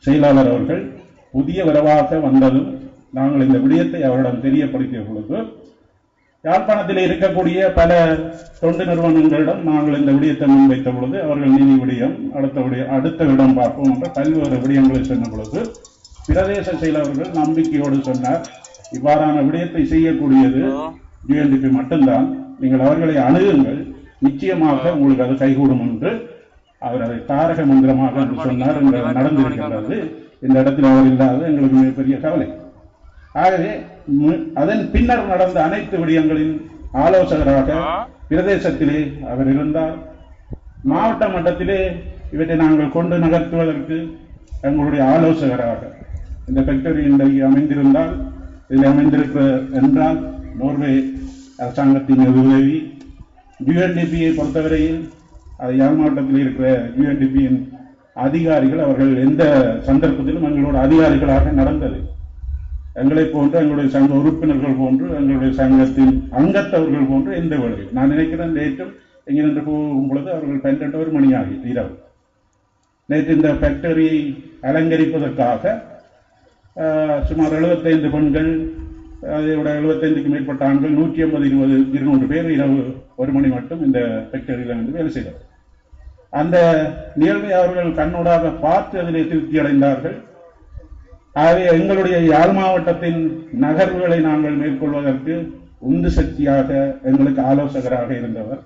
செயலாளர் அவர்கள் புதிய வரவாக வந்ததும் நாங்கள் இந்த விடயத்தை அவரிடம் தெரியப்படுத்திய பொழுது யாழ்ப்பாணத்தில் இருக்கக்கூடிய பல தொண்டு நிறுவனங்களிடம் நாங்கள் இந்த விடயத்தை முன்வைத்த பொழுது அவர்கள் நிதி விடயம் அடுத்த இடம் பார்ப்போம் என்ற பல்வேறு விடயங்களை சொன்ன பொழுது பிரதேச செயலாளர்கள் நம்பிக்கையோடு சொன்னார், இவ்வாறான விடயத்தை செய்யக்கூடியது UNDP மட்டும்தான், நீங்கள் அவர்களை அணுகுங்கள், நிச்சயமாக உங்களுக்கு அது கைகூடும் என்று அவர் அதை தாரக மந்திரமாக என்று சொன்னார். நடந்திருக்கின்றது. இந்த இடத்தில் அவர் இல்லாத எங்களுக்கு மிகப்பெரிய கவலை. ஆகவே அதன் பின்னர் நடந்த அனைத்து விடயங்களின் ஆலோசகராக பிரதேசத்திலே அவர் இருந்தார். மாவட்ட மட்டத்திலே இவற்றை நாங்கள் கொண்டு நகர்த்துவதற்கு எங்களுடைய ஆலோசகராக இந்த ஃபேக்டரி இன்றைக்கு அமைந்திருந்தால் இதில் அமைந்திருக்க என்றால் நோர்வே அரசாங்கத்தின் உதவி, UNDP-யை பொறுத்தவரையில் அது யாழ் மாவட்டத்தில் இருக்கிற UNDP-யின் அதிகாரிகள் அவர்கள் எந்த சந்தர்ப்பத்திலும் எங்களோட அதிகாரிகளாக நடந்தது. எங்களை போன்று எங்களுடைய சங்க உறுப்பினர்கள் போன்று எங்களுடைய சங்கத்தின் அங்கத்தவர்கள் போன்று எந்த வேலையும் நான் நினைக்கிறேன். நேற்றும் இங்கிருந்து போகும் பொழுது அவர்கள் 12 மணி ஆகி இரவு. நேற்று இந்த ஃபேக்டரியை அலங்கரிப்பதற்காக சுமார் 75 பெண்கள், அதையோட 75க்கும் மேற்பட்ட ஆண்கள், 150, 200 பேர் இரவு 1 மணி மட்டும் இந்த ஃபேக்டரியில் வந்து வேலை செய்தார். அந்த நிகழ்வை அவர்கள் கண்ணூடாக பார்த்து அதிலே திருப்தி அடைந்தார்கள். ஆகவே எங்களுடைய யாழ் மாவட்டத்தின் நகர்வுகளை நாங்கள் மேற்கொள்வதற்கு உந்து சக்தியாக எங்களுக்கு ஆலோசகராக இருந்தவர்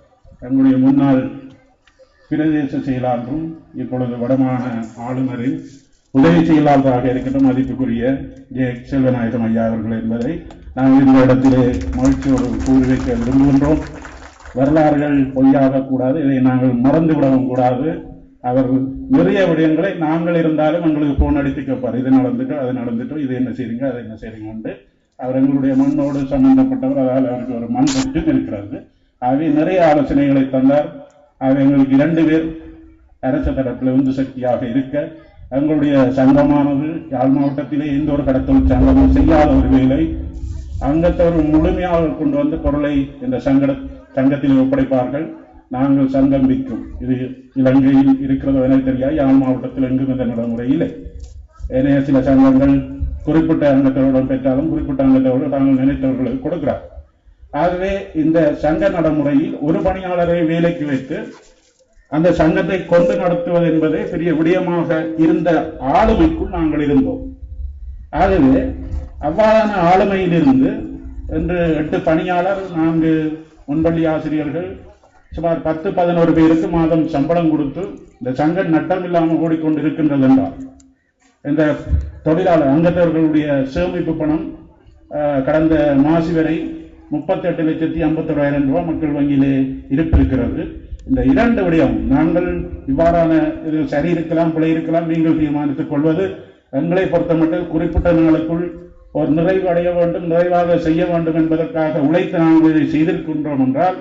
எங்களுடைய முன்னாள் பிரதேச செயலாளரும் இப்பொழுது வடமாகாண ஆளுநரின் உதவி செயலாளராக இருக்கின்ற மதிப்புக்குரிய செல்வநாயகம் ஐயா அவர்கள் என்பதை நாங்கள் இந்த இடத்திலே மகிழ்ச்சியோடு கூறி வைக்க விரும்புகின்றோம். வரலாறுகள் பொய்யாக கூடாது, இதை நாங்கள் மறந்துவிடவும் கூடாது. அவர் நிறைய விடயங்களை நாங்கள் இருந்தாலும் எங்களுக்கு போன் அடித்து கேட்பார், இது நடந்துட்டோம், அது நடந்துட்டோம், இது என்ன செய்றீங்க, அது என்ன செய்றீங்க. அவர் எங்களுடைய மண்ணோடு சம்பந்தப்பட்டவர், அதால் அவருக்கு ஒரு மண் பற்றும் இருக்கிறது. ஆகவே நிறைய ஆலோசனைகளை தந்தார். ஆகவே எங்களுக்கு 2 பேர் அரச தரப்பில் உந்து சக்தியாக இருக்க, எங்களுடைய சங்கமானது யாழ் மாவட்டத்திலே எந்த ஒரு கடத்தல் சங்கமும் செய்யாத ஒரு வேலை, அங்கத்தவர்கள் முழுமையாக கொண்டு வந்து பொருளை இந்த சங்கத்தில் ஒப்படைப்பார்கள். நாங்கள் சங்கம் விற்கும். இது இலங்கையில் இருக்கிறதோ என தெரியாது, யாழ் மாவட்டத்தில் எங்கும் இந்த நடைமுறை இல்லை. ஏனைய சில சங்கங்கள் குறிப்பிட்ட அங்கத்தவருடன் பெற்றாலும் குறிப்பிட்ட அங்கத்தவர்கள் தாங்கள் நினைத்தவர்களுக்கு கொடுக்கிறார். ஆகவே இந்த சங்க நடைமுறையில் ஒரு பணியாளரை வேலைக்கு வைத்து அந்த சங்கத்தை கொண்டு நடத்துவது என்பதே பெரிய விடயமாக இருந்த ஆளுமைக்குள் நாங்கள் இருந்தோம். ஆகவே அவ்வாறான ஆளுமையிலிருந்து இன்று 8 பணியாளர், 4 முன்பள்ளி ஆசிரியர்கள், சுமார் 10-11 பேருக்கு மாதம் சம்பளம் கொடுத்து இந்த சங்கம் நட்டம் இல்லாமல் ஓடிக்கொண்டிருக்கின்றது என்றால், இந்த தொழிலாளர் அங்கத்தவர்களுடைய சேமிப்பு பணம் கடந்த மாசி வரை 38,51,000 ரூபாய் மக்கள் வங்கியிலே இருப்பிருக்கிறது. இந்த 2 விடயம் நாங்கள் இவ்வாறான இது சரி இருக்கலாம், பிழை இருக்கலாம், நீங்கள் தீர்மானித்துக் கொள்வது. எங்களை பொறுத்தமட்டில் குறிப்பிட்ட நாளுக்குள் ஒரு நிறைவு அடைய வேண்டும், நிறைவாக செய்ய வேண்டும் என்பதற்காக உழைத்து நாங்கள் இதை செய்திருக்கின்றோம் என்றால்,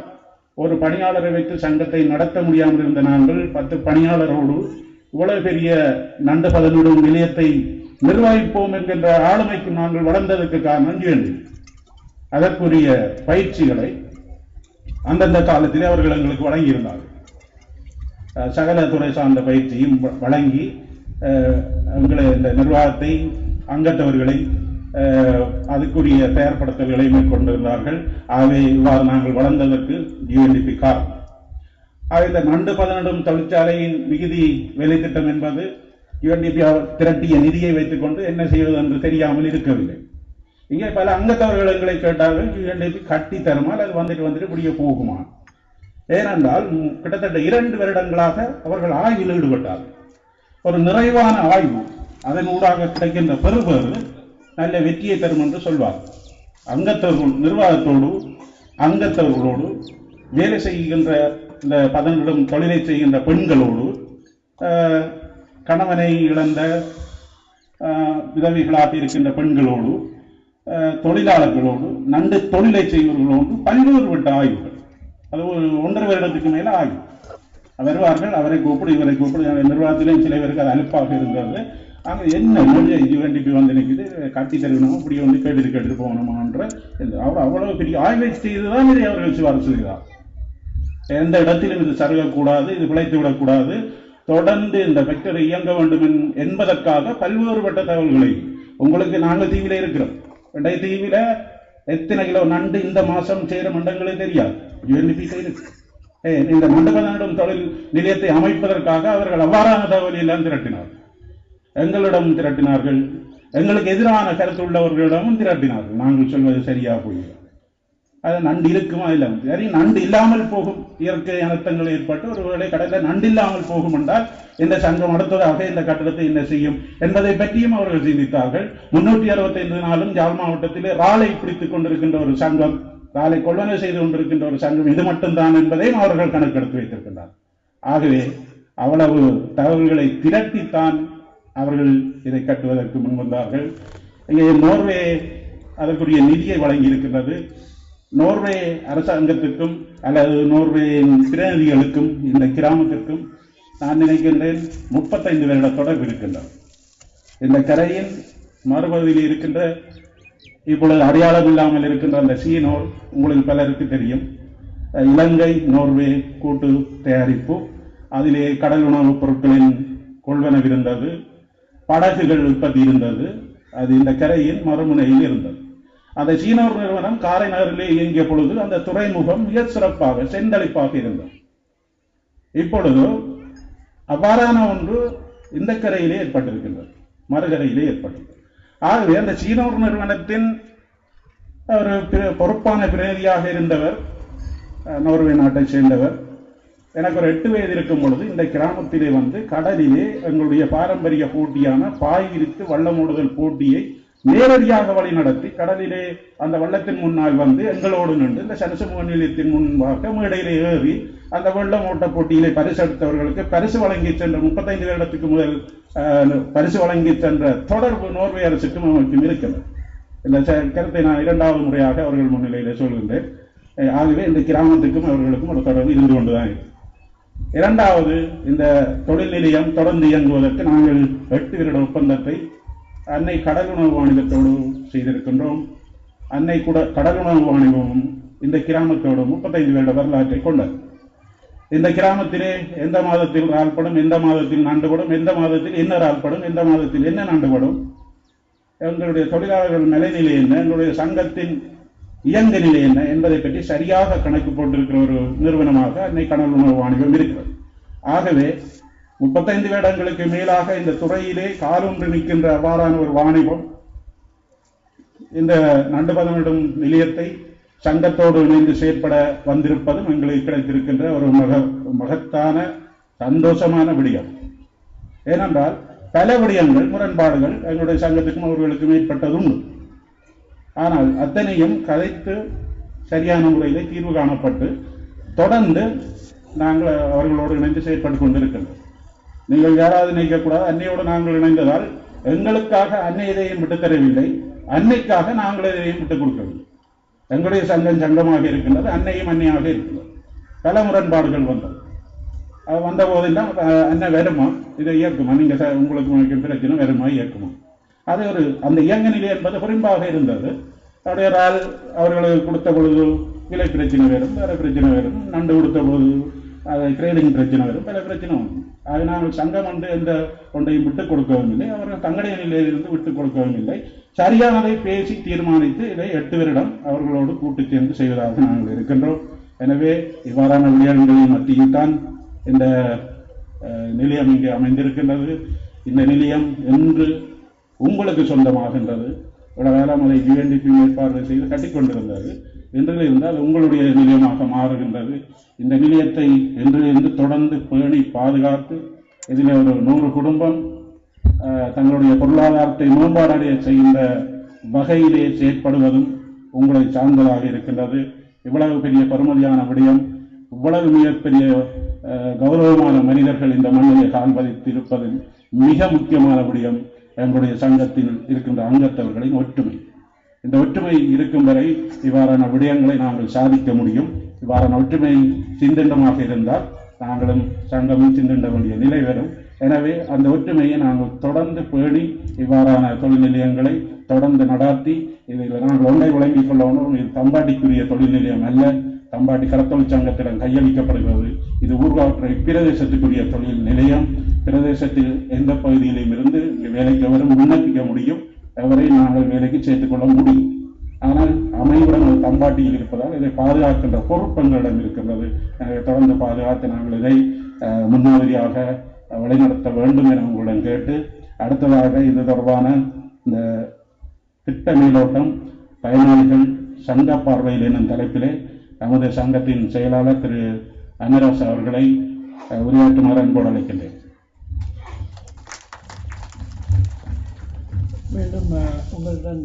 ஒரு பணியாளரை வைத்து சங்கத்தை நடத்த முடியாமல் இருந்த நாங்கள் 10 பணியாளரோடு இவ்வளவு பெரிய நண்டு பதனிடும் நிலையத்தை நிர்வகிப்போம் என்கின்ற ஆளுமைக்கு நாங்கள் வளர்ந்ததற்கு காரணம் வேண்டி அதற்குரிய பயிற்சிகளை அந்தந்த காலத்திலே அவர்கள் எங்களுக்கு வழங்கியிருந்தார்கள். சகல துறை சார்ந்த பயிற்சியும் வழங்கி எங்களை இந்த நிர்வாகத்தை அங்கத்தவர்களை அதுக்குரிய தயார்படுத்தல்களை மேற்கொண்டிருந்தார்கள். ஆகவே இவ்வாறு நாங்கள் வளர்ந்ததற்கு UNDP காரணம். இந்த நண்டு பதனிடும் தொழிற்சாலையின் மிகுதி வேலை திட்டம் என்பது UNDP திரட்டிய நிதியை வைத்துக் கொண்டு என்ன செய்வது என்று தெரியாமல் இருக்கவில்லை. இங்கே பல அங்கத்தவர்கள் எங்களை கேட்டார்கள், UNDP கட்டி தருமா, அது வந்துட்டு இப்படியே போகுமா? ஏனென்றால் கிட்டத்தட்ட 2 வருடங்களாக அவர்கள் ஆய்வில் ஈடுபட்டார்கள். ஒரு நிறைவான ஆய்வு, அதன் ஊடாக கிடைக்கின்ற பெறுபேறு நல்ல வெற்றியை தரும் என்று சொல்வார். அங்கத்தவர்கள் நிர்வாகத்தோடு அங்கத்தவர்களோடு வேலை செய்கின்ற இந்த பதனிடும் தொழிலை செய்கின்ற பெண்களோடு, கணவனை இழந்த விதவிகளாக இருக்கின்ற பெண்களோடு, தொழிலாளர்களோடு, நண்டு தொழிலை செய்வர்களோடு பல்வேறு விட்ட ஆய்வுகள். அது ஒரு 1.5 வருடத்துக்கு மேல ஆய்வு. வருவார்கள், அவரை கூப்பிடு இவரை கூப்பிடு. நிர்வாகத்திலேயும் சில பேருக்கு அது அலுப்பாக இருந்தது. அங்கே என்ன UNDP வந்து நிற்குது, கட்டி தருவணும், இப்படி வந்து கேட்டு போகணுமான்ற அவர் அவ்வளவு பெரிய ஆய்வை செய்துதான் இதை அவர்கள் சிபாரிசு செய்தார். எந்த இடத்திலும் இது சருகக்கூடாது, இது பிழைத்து விடக்கூடாது, தொடர்ந்து இந்த ஃபேக்டரி இயங்க வேண்டும் என்பதற்காக பல்வேறுபட்ட தகவல்களை உங்களுக்கு நாங்கள் தீவில இருக்கிறோம். தீவில எத்தனை கிலோ நண்டு இந்த மாசம் செய்கிற மண்டங்களே தெரியாது. UNDP செய்து இந்த மண்டபம் தொழில் நிலையத்தை அமைப்பதற்காக அவர்கள் அவ்வாறான தகவல் எல்லாம் திரட்டினார்கள். எங்களிடம் திரட்டினார்கள், எங்களுக்கு எதிரான கருத்து உள்ளவர்களிடமும் திரட்டினார்கள். நாங்கள் சொல்வது சரியா போய் அது நண்டு இருக்குமா இல்லை, சரி நண்டு இல்லாமல் போகும், இயற்கை அனர்த்தங்கள் ஏற்பட்டு ஒருவேளை கடலில் நண்டு இல்லாமல் போகும் என்றால் இந்த சங்கம் அடுத்ததாக இந்த கட்டடத்தை என்ன செய்யும் என்பதை பற்றியும் அவர்கள் சிந்தித்தார்கள். 365 நாளும் யாழ் மாவட்டத்திலே ராலை பிடித்துக் கொண்டிருக்கின்ற ஒரு சங்கம், ராலை கொள்வனை செய்து கொண்டிருக்கின்ற ஒரு சங்கம் இது மட்டும்தான் என்பதையும் அவர்கள் கணக்கெடுத்து வைத்திருக்கின்றார். ஆகவே அவ்வளவு தகவல்களை திரட்டித்தான் அவர்கள் இதை கட்டுவதற்கு முன்வந்தார்கள். இங்கே நோர்வே அதற்குரிய நிதியை வழங்கி இருக்கின்றது. நோர்வே அரசாங்கத்திற்கும் அல்லது நோர்வேயின் பிரதிநிதிகளுக்கும் இந்த கிராமத்திற்கும் நான் நினைக்கின்றேன் 35 வருட தொடர்பு இருக்கின்றது. இந்த கரையின் மறுபகுதியில் இருக்கின்ற இப்பொழுது அடையாளம் இல்லாமல் இருக்கின்ற அந்த சீனோர் உங்களுக்கு பலருக்கு தெரியும். இலங்கை நோர்வே கூட்டு தயாரிப்பு, அதிலே கடல் உணவுப் பொருட்களின் கொள்வனவு இருந்தது, படகுகள் உற்பத்தி இருந்தது. அது இந்த கரையின் மறுமுனையில் இருந்தது. அந்த சீனோர் நிறுவனம் காரை நகரிலே இயங்கிய பொழுது அந்த துறைமுகம் மிக சிறப்பாக செந்தளிப்பாக இருந்தது. இப்பொழுது அவ்வாறான ஒன்று இந்த கரையிலே ஏற்பட்டிருக்கின்றது, மறுகரையிலே ஏற்பட்டிருக்கிறது. ஆகவே அந்த சீனோர் நிறுவனத்தின் ஒரு பொறுப்பான பிரதிநிதியாக இருந்தவர், நோர்வே நாட்டை சேர்ந்தவர், எனக்கு ஒரு 8 வயது இருக்கும் பொழுது இந்த கிராமத்திலே வந்து கடலிலே எங்களுடைய பாரம்பரிய போட்டியான பாய் விரித்து வள்ளமோடுதல் போட்டியை நேரடியாக வழி நடத்தி கடலிலே அந்த வள்ளத்தின் முன்னால் வந்து எங்களோடு நின்று இந்த சரசமுக நிலையத்தின் முன்பாக மேடையிலே ஏறி அந்த வெள்ளம் ஓட்ட போட்டியிலே பரிசு எடுத்தவர்களுக்கு பரிசு வழங்கி சென்ற 35 வருடத்துக்கு முதல் பரிசு வழங்கி சென்ற தொடர்பு நோர்வே அரசுக்கும் நமக்கும் இருக்கிறது. இந்த கருத்தை நான் 2வது முறையாக அவர்கள் முன்னிலையிலே சொல்கின்றேன். ஆகவே இந்த கிராமத்துக்கும் அவர்களுக்கும் ஒரு தொடர்பு இருந்து கொண்டுதான். 2வது, இந்த தொழில் நிலையம் தொடர்ந்து இயங்குவதற்கு நாங்கள் 8 வருட ஒப்பந்தத்தை அன்னை கடலுணவு வாணிபத்தோடு செய்திருக்கின்றோம். அன்னை கூட கடலுணவு வாணிபமும் இந்த கிராமத்தோடு 35 வருட வரலாற்றை கொண்டது. இந்த கிராமத்திலே எந்த மாதத்தில் ரால்படும், எந்த மாதத்தில் நண்டுபடும், எந்த மாதத்தில் என்ன ரால்படும், எந்த மாதத்தில் என்ன நண்டுபடும், எங்களுடைய தொழிலாளர்கள் நிலைநிலை என்ன, எங்களுடைய சங்கத்தின் இயங்க நிலை என்ன என்பதை பற்றி சரியாக கணக்கு போட்டிருக்கிற ஒரு நிறுவனமாக அன்னை கடல் உணவு வாணிபம் இருக்கிறது. ஆகவே 35 வருடங்களுக்கு மேலாக இந்த துறையிலே காலொன்று நிற்கின்ற அவ்வாறான ஒரு வாணிபம் இந்த நண்டு பதமிடும் நிலையத்தை சங்கத்தோடு இணைந்து செயற்பட வந்திருப்பதும் எங்களுக்கு கிடைத்திருக்கின்ற ஒரு மகத்தான சந்தோஷமான விடயம். ஏனென்றால் பல விடயங்கள், முரண்பாடுகள் எங்களுடைய சங்கத்துக்கும் அவர்களுக்கும் ஏற்பட்டது உண்டு. ஆனால் அத்தனையும் கதைத்து சரியான முறையில் தீர்வு காணப்பட்டு தொடர்ந்து நாங்கள் அவர்களோடு இணைந்து செயற்பட்டு கொண்டிருக்கின்றோம். நீங்கள் யாராவது நினைக்கக்கூடாது, அன்னையோடு நாங்கள் இணைந்ததால் எங்களுக்காக அன்னை எதையும் விட்டுத் தரவில்லை, அன்னைக்காக நாங்கள் எதையும் விட்டுக் கொடுக்கவில்லை. எங்களுடைய சங்கம் சங்கமாக இருக்கின்றது, அன்னையும் அன்னையாக இருக்கின்றது. பல முரண்பாடுகள் வந்தது. வந்த போதெல்லாம் அன்னை வருமா, இதை இயக்குமா, நீங்க உங்களுக்கு பிரச்சனை வருமா, இயக்குமா, அது ஒரு அந்த இயங்க நிலை என்பது குறிப்பாக இருந்தது. அவருடைய அவர்களுக்கு கொடுத்த பொழுது விலை பிரச்சனை வரும், வேற பிரச்சனை வரும், நண்டு கொடுத்த பொழுது அது கிரேடிங் பிரச்சனை வரும், பல பிரச்சனை வரும். ஆக நாங்கள் சங்கம் வந்து எந்த ஒன்றையும் விட்டுக் கொடுக்கவும் இல்லை, அவர்கள் தங்களுடைய நிலையிலிருந்து விட்டுக் கொடுக்கவும் இல்லை. சரியானதை பேசி தீர்மானித்து இதை 8 வருடம் அவர்களோடு கூட்டு சேர்ந்து செய்வதாக நாங்கள் இருக்கின்றோம். எனவே இவ்வாறான விளையாட்டுகளின் மத்தியில் தான் இந்த நிலையம் இங்கே அமைந்திருக்கின்றது. இந்த நிலையம் என்று உங்களுக்கு சொந்தமாகின்றது. இவ்வளவு காலம் அதை UNDP ஏற்பாடு செய்து கட்டிக்கொண்டிருந்தது. இன்றிலிருந்து அது உங்களுடைய நிலையமாக மாறுகின்றது. இந்த நிலையத்தை இன்றிலிருந்து தொடர்ந்து பேணி பாதுகாத்து இதில் ஒரு 100 குடும்பம் தங்களுடைய பொருளாதாரத்தை மேம்பாடடைய செய்கின்ற வகையிலே செயற்படுவதும் உங்களை சார்ந்ததாக இருக்கின்றது. இவ்வளவு பெரிய பெருமதியான விடயம், இவ்வளவு மிகப்பெரிய கௌரவமான மனிதர்கள் இந்த மண்ணிலே கால் பதித்திருப்பது மிக முக்கியமான விடயம். எங்களுடைய சங்கத்தில் இருக்கின்ற அங்கத்தவர்களின் ஒற்றுமை, இந்த ஒற்றுமை இருக்கும் வரை இவ்வாறான விடயங்களை நாங்கள் சாதிக்க முடியும். இவ்வாறான ஒற்றுமை சிந்தண்டமாக இருந்தால் நாங்களும் சங்கமும் சிந்திட வேண்டிய நிலை வரும். எனவே அந்த ஒற்றுமையை நாங்கள் தொடர்ந்து பேணி இவ்வாறான தொழில் நிலையங்களை தொடர்ந்து நடாத்தி இதில் நாங்கள் ஒன்றை வழங்கிக் கொள்ளணும். இது தம்பாட்டிக்குரிய தொழில் நிலையம் அல்ல, தம்பாட்டி கடத்தொழில் சங்கத்திடம் கையளிக்கப்படுகிறது. இது ஊர்காவற்றை பிரதேசத்துக்குரிய தொழில் நிலையம். பிரதேசத்தில் எந்த பகுதியிலும் இருந்து வேலைக்கு அவரும் விண்ணப்பிக்க முடியும், அவரை நாங்கள் வேலைக்கு சேர்த்துக் கொள்ள முடியும். ஆனால் அமைவுடன் தம்பாட்டியில் இருப்பதால் இதை பாதுகாக்கின்ற பொறுப்பங்களிடம் இருக்கின்றது. எனவே தொடர்ந்து பாதுகாத்து நாங்கள் இதை முன்மாதிரியாக வழிநடத்த வேண்டும் என உங்களிடம் கேட்டு, அடுத்ததாக இது தொடர்பான இந்த திட்ட மேலோட்டம் பயனாளிகள் சங்க பார்வையில் என்னும் தலைப்பிலே நமது சங்கத்தின் செயலாளர் திரு அன்னராஜ் அவர்களை உரையாற்றுமாறு அன்போடு அழைக்கின்றேன். மீண்டும் உங்களுடன்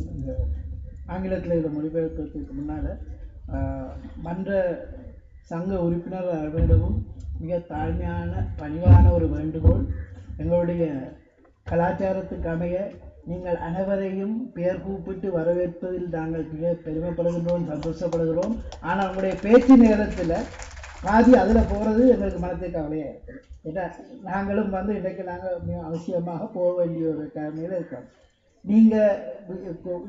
ஆங்கிலத்தில் இதை மொழிபெயர்ப்பதற்கு முன்னால் மன்ற சங்க உறுப்பினர் அவர்களிடமும் மிக தாழ்மையான பணிவான ஒரு வேண்டுகோள். எங்களுடைய கலாச்சாரத்துக்கு அமைய நீங்கள் அனைவரையும் பெயர் கூப்பிட்டு வரவேற்பதில் நாங்கள் மிக பெருமைப்படுகின்றோம், சந்தோஷப்படுகிறோம். ஆனால் உங்களுடைய பேச்சு நேரத்தில் பாதி அதில் போகிறது எங்களுக்கு மனத்துக்கு கவலையாக இருக்குது. ஏன்னா நாங்களும் இன்றைக்கு நாங்கள் மிக அவசியமாக போக வேண்டிய ஒரு கடமையில் இருக்கோம். நீங்கள்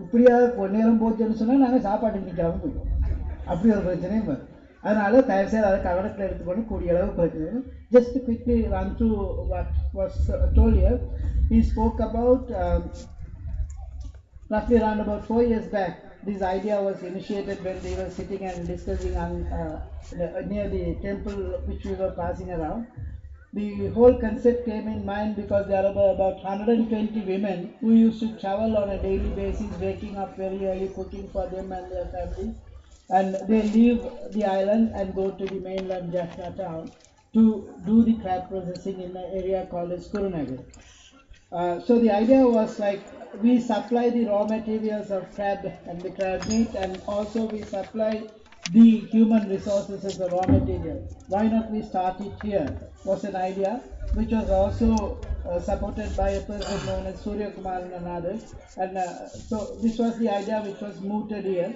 இப்படியாக நேரம் போச்சுன்னு சொன்னால் நாங்கள் சாப்பாட்டுக்கு நிற்காமல் போயிடுவோம். அப்படி ஒரு பிரச்சனையும் வரும். அதனால தயவுசெய்து அதை கவனத்தில் எடுத்துக்கொண்டு கூடிய அளவு பிரச்சனை. Just quickly run through what was told here. He spoke about roughly around about 4 years back. This idea was initiated when they were sitting and discussing on near the temple which we were passing around. The whole concept came in mind because there are about 120 women who used to travel on a daily basis, waking up very early, cooking for them and their families. And they leave the island and go to the mainland Jaffna town to do the crab processing in an area called as Kurunagar. So the idea was like we supply the raw materials of crab and the crab meat, and also we supply the human resources as a raw material. Why not we start it here? Was an idea which was also supported by a person known as Surya Kumar and others. And so this was the idea which was mooted here.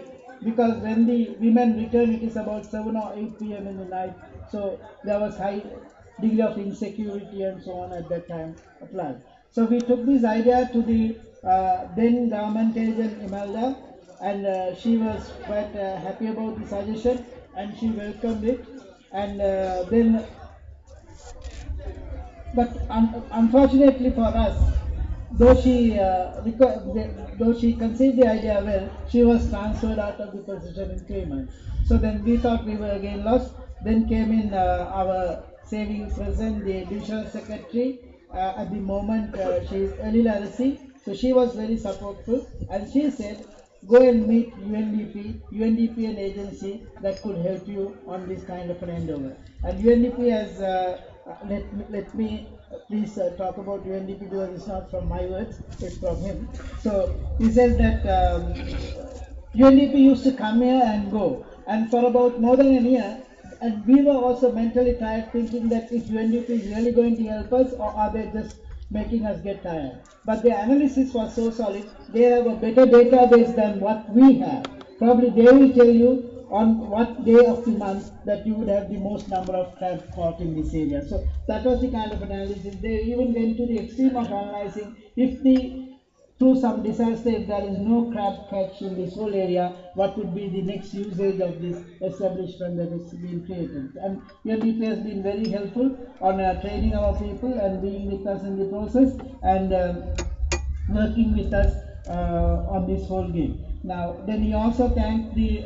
Because when the women return, it is about 7 or 8 p.m. in the night, so there was high degree of insecurity and so on at that time applied. So we took this idea to the then government agent Imelda, and she was quite happy about the suggestion and she welcomed it. And then, but unfortunately for us, though she conceived the idea well, she was transferred out of the position in 3 months. So then we thought we were again lost. Then came in our saving present, the divisional secretary. At the moment, she is Elila Arasi. So she was very supportive, and she said, go and meet UNDP an agency that could help you on this kind of an endeavor. And UNDP has, let me please talk about UNDP because it's not from my words, it's from him. So he says that UNDP used to come here and go, and for about more than a year, and we were also mentally tired thinking that if UNDP is really going to help us, or are they just making us get tired? But the analysis was so solid, they have a better database than what we have. Probably they will tell you on what day of the month that you would have the most number of crab caught in this area. So that was the kind of analysis. They even went to the extreme of analyzing if through some disaster, if there is no crab catch in this whole area, what would be the next usage of this establishment that is being created. And UNDP has been very helpful on training our people and being with us in the process and working with us on this whole game. Now, then he also thanked the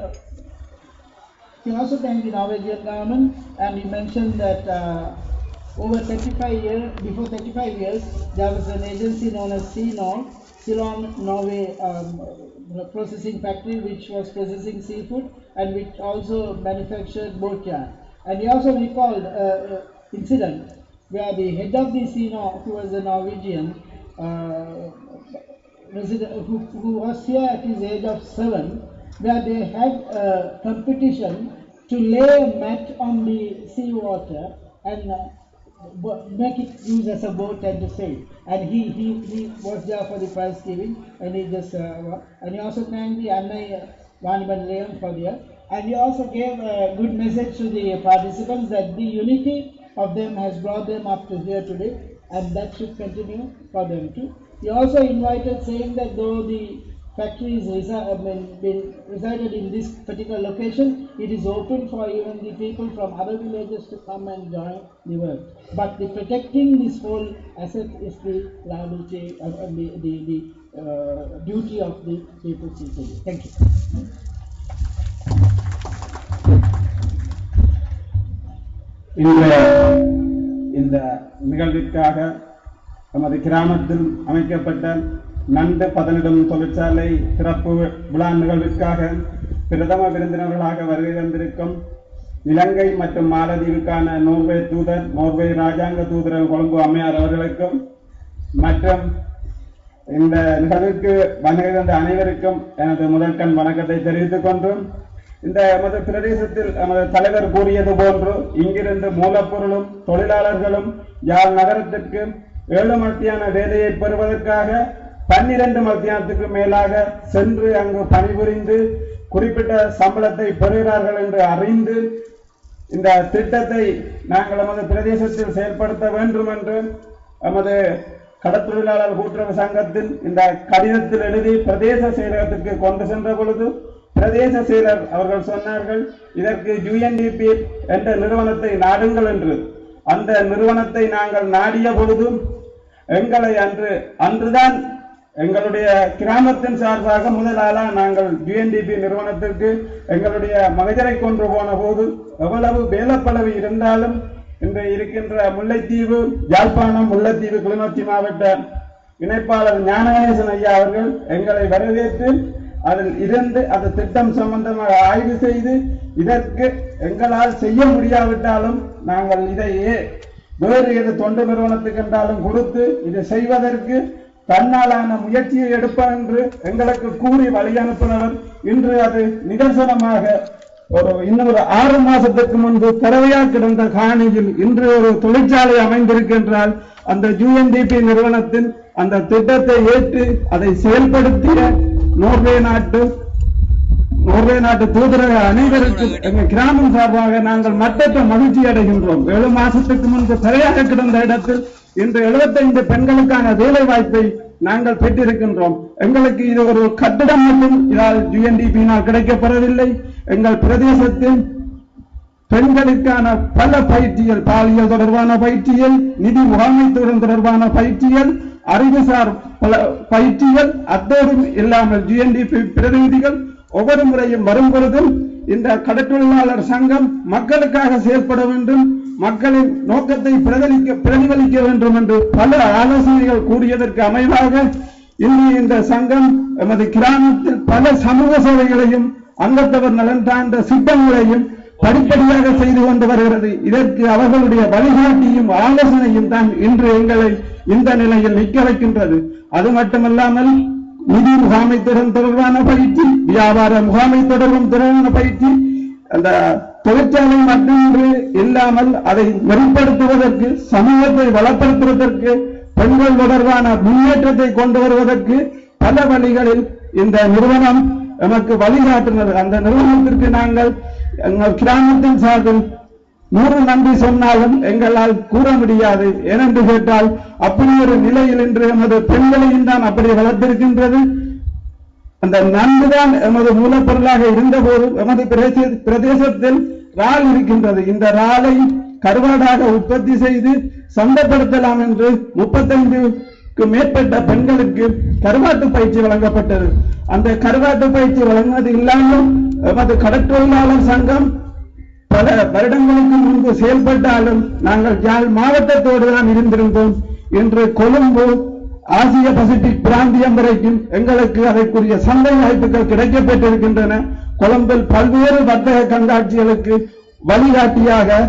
Norwegian government, and he mentioned that before 35 years, there was an agency known as Ceylon Norway processing factory, which was processing seafood and which also manufactured boat yarn. And he also recalled incident where the head of the Ceylon, who was a Norwegian resident, who was here at his age of 7, where they had a competition to lay a mat on the sea water and make it use as a boat and to sail. And he was there for the prize giving, and he just and he also thanked the Annai Vaniban Leon for there. And he also gave a good message to the participants that the unity of them has brought them up to here today, and that should continue for them too. He also invited, saying that though the factory is resided in this particular location, it is open for even the people from other villages to come and join the work. But the protecting this whole asset is the liability and the duty of the people. Thank you. இந்த நிகழ்விற்காக நமது கிராமத்தில் அமைக்கப்பட்ட நண்டு பதனிடும் தொழிற்சாலை சிறப்பு விழா நிகழ்விற்காக பிரதம விருந்தினர்களாக வருகை தந்திருக்கும் இலங்கை மற்றும் மாலத்தீவுக்கான நோர்வே தூதர், நோர்வே ராஜாங்க தூதர் கொழும்பு அம்மையார் அவர்களுக்கும் மற்றும் இந்த நிகழ்விற்கு வருகை தந்த அனைவருக்கும் எனது முதற்கண் வணக்கத்தை தெரிவித்துக் கொண்டும், இந்த எமது பிரதேசத்தில் நமது தலைவர் கூறியது போன்று இங்கிருந்து மூலப்பொருளும் தொழிலாளர்களும் யாழ் நகரத்திற்கு 7 மத்தியான வேலையை பெறுவதற்காக 12 மத்தியானத்துக்கு மேலாக சென்று அங்கு பணிபுரிந்து குறிப்பிட்ட சம்பளத்தை பெறுகிறார்கள் என்று அறிந்து இந்த திட்டத்தை நாங்கள் நமது பிரதேசத்தில் செயல்படுத்த வேண்டும் என்று நமது கடற்தொழிலாளர் கூட்டுறவு சங்கத்தின் இந்த கடிதத்தில் எழுதி பிரதேச செயலகத்திற்கு கொண்டு சென்ற பொழுது பிரதேச செயலர் அவர்கள் சொன்னார்கள், இதற்கு UNDP என்ற நிறுவனத்தை நாடுங்கள் என்று. அந்த நிறுவனத்தை நாங்கள் நாடிய பொழுதும் எங்களை அன்றுதான் எங்களுடைய கிராமத்தின் சார்பாக முதலாளா நாங்கள் UNDP நிறுவனத்திற்கு எங்களுடைய மகஜரை கொண்டு போன போது எவ்வளவு வேலைப்பளவு இருந்தாலும் இன்று இருக்கின்ற முல்லைத்தீவு யாழ்ப்பாணம் முல்லைத்தீவு கிளிநொச்சி மாவட்ட இணைப்பாளர் ஞானகணேசன் ஐயா அவர்கள் எங்களை வரவேற்று அதில் இருந்து அந்த திட்டம் சம்பந்தமாக ஆய்வு செய்து இதற்கு எங்களால் செய்ய முடியாவிட்டாலும் நாங்கள் இதையே வேறு எது தொண்டு நிறுவனத்துக்கு என்றாலும் கொடுத்து இதை செய்வதற்கு தன்னாலான முயற்சியை எடுப்பார் என்று எங்களுக்கு கூறி வழி அனுப்பினவர். இன்று அது நிதர்சனமாக இன்னும் ஒரு 6 மாசத்துக்கு முன்பு தரவையா கிடந்த காணியில் இன்று ஒரு தொழிற்சாலை அமைந்திருக்கின்றால் அந்த UNDP நிறுவனத்தின் அந்த திட்டத்தை ஏற்று அதை செயல்படுத்திய நோர்வே நாட்டு தூதரக அனைவருக்கும் எங்கள் கிராமம் சார்பாக நாங்கள் மட்டற்ற மகிழ்ச்சி அடைகின்றோம். 7 மாசத்துக்கு முன்பு தரையாக கிடந்த இடத்தில் இன்று 75 பெண்களுக்கான வேலை வாய்ப்பை நாங்கள் பெற்றிருக்கின்றோம். எங்களுக்கு இது ஒரு கட்டிடம் மட்டும் இதால் UNDP-னால் கிடைக்கப்பெறவில்லை. எங்கள் பிரதேசத்தில் பெண்களுக்கான பல பயிற்சிகள், பாலியல் தொடர்பான பயிற்சிகள், நிதி முகாமைத்துவம் தொடர்பான பயிற்சிகள், அறிவுசார் பல பயிற்சிகள், அத்தோடும் இல்லாமல் UNDP பிரதிநிதிகள் ஒவ்வொரு முறையும் வரும் பொழுதும் இந்த கடற்தொழிலாளர் சங்கம் மக்களுக்காக செயல்பட வேண்டும், மக்களின் நோக்கத்தை பிரதிபலிக்க வேண்டும் என்று பல ஆலோசனைகள் கூறியதற்கு அமைவாக இன்று இந்த சங்கம் எமது கிராமத்தில் பல சமூக சேவைகளையும் அங்கத்தவர் நலன் சார்ந்த திட்டங்களையும் படிப்படியாக செய்து கொண்டு வருகிறது. இதற்கு அவர்களுடைய வழிகாட்டியும் ஆலோசனையும் தான் இன்று எங்களை இந்த நிலையில் நிற்க வைக்கின்றது. அது மட்டுமல்லாமல் நிதி முகாமைத்துவம் தொடர்பான பயிற்சி, வியாபார முகாமைத்துவம் தொடர்பான பயிற்சி, அந்த தொழிற்சாலை மட்டுமின்றி இல்லாமல் அதை நெறிப்படுத்துவதற்கு, சமூகத்தை வளப்படுத்துவதற்கு, பெண்கள் தொடர்பான முன்னேற்றத்தை கொண்டு வருவதற்கு பல வழிகளில் இந்த நிறுவனம் நமக்கு வழிகாட்டுகிறது. அந்த நிறுவனத்திற்கு நாங்கள் எங்கள் கிராமத்தின் சார்பில் 100 நன்றி சொன்னாலும் எங்களால் கூற முடியாது. ஏனென்று கேட்டால் அப்படி ஒரு நிலையில் இன்று எமது பெண்களையும் தான் அப்படி வளர்த்திருக்கின்றது. அந்த நன்றிதான் எமது மூலப்பொருளாக இருந்த போது எமது பிரதேசத்தில் இறால் இருக்கின்றது. இந்த இறாலை கருவாடாக உற்பத்தி செய்து சந்தைப்படுத்தலாம் என்று 35க்கு மேற்பட்ட பெண்களுக்கு கருவாட்டு பயிற்சி வழங்கப்பட்டது. அந்த கருவாட்டு பயிற்சி வழங்குவது இல்லாமல் எமது கடற்தொழிலாளர் சங்கம் பல வருடங்களுக்கு முன்பு செயல்பட்டாலும் நாங்கள் யாழ் மாவட்டத்தோடு தான் இருந்திருந்தோம். இன்று கொழும்பு, ஆசிய பசிபிக் பிராந்தியம் வரைக்கும் எங்களுக்கு அதற்குரிய சந்தை வாய்ப்புகள் கிடைக்கப்பட்டிருக்கின்றன. கொழும்பில் பல்வேறு வர்த்தக கண்காட்சிகளுக்கு வழிகாட்டியாக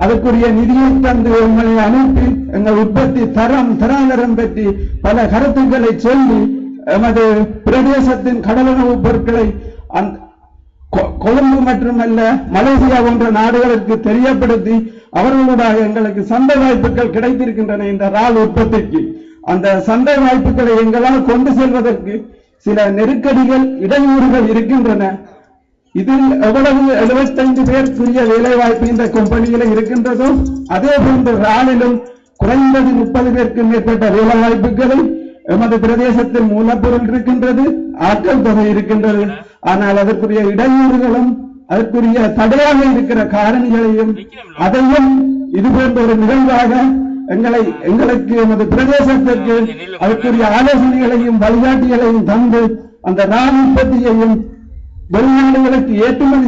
அதற்குரிய நிதியை தந்து எங்களை அனுப்பி எங்கள் உற்பத்தி தராதரம் பற்றி பல கருத்துக்களை சொல்லி எமது பிரதேசத்தின் கடலுணவுப் பொருட்களை கொழும்பு மட்டுமல்ல மலேசியா போன்ற நாடுகளுக்கு தெரியப்படுத்தி அவர்களோடாக எங்களுக்கு சந்தை வாய்ப்புகள் கிடைத்திருக்கின்றன. இந்த இறால் உற்பத்திக்கு அந்த சந்தை வாய்ப்புகளை எங்களால் கொண்டு செல்வதற்கு சில நெருக்கடிகள், இடையூறுகள் இருக்கின்றன. இதில் எவ்வளவு 75 பேருக்குரிய வேலை வாய்ப்பு இந்த கம்பெனியில் இருக்கின்றதோ அதே போன்ற இறாலிலும் குறைந்தது 30 பேருக்கு மேற்பட்ட வேலை வாய்ப்புகளை எமது பிரதேசத்தில் மூலப்பொருள் இருக்கின்றது, ஆட்கள் தொகை இருக்கின்றது. ஆனால் அதற்குரிய இடையூறுகளும் அதற்குரிய தடையாக இருக்கிற காரணிகளையும் அதையும் இது போன்ற ஒரு நிகழ்வாக எங்களுக்கு எமது பிரதேசத்திற்கு அதற்குரிய ஆலோசனைகளையும் வழிகாட்டிகளையும் தந்து அந்த இறால் உற்பத்தியையும் வெளிநாடுகளுக்கு ஏற்றுமதி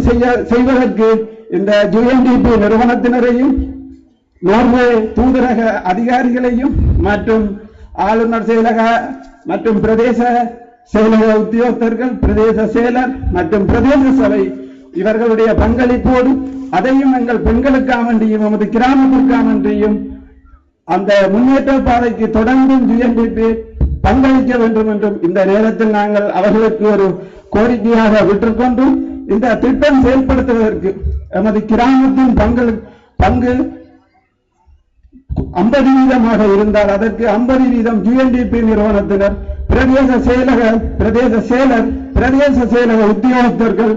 செய்வதற்கு இந்த UNDP நிறுவனத்தினரையும் நோர்வே தூதரக அதிகாரிகளையும் மற்றும் ஆளுநர் செயலக மற்றும் பிரதேச செயலக உத்தியோகத்தர்கள், பிரதேச செயலர் மற்றும் பிரதேச சபை இவர்களுடைய பங்களிப்போடு அதையும் எங்கள் பெண்களுக்காக வேண்டியும் நமது கிராமத்திற்காக வேண்டியும் அந்த முன்னேற்ற பாதைக்கு தொடர்ந்தும் UNDP பங்களிக்க வேண்டும் என்றும் இந்த நேரத்தில் நாங்கள் அவர்களுக்கு ஒரு கோரிக்கையாக விட்டுக்கொண்டும் இந்த திட்டம் செயல்படுத்துவதற்கு எமது கிராமத்தின் பங்கு 50% இருந்தால் அதற்கு 50% UNDP நிறுவனத்தினர், பிரதேச செயலர், பிரதேச செயலக உத்தியோகத்தர்கள்,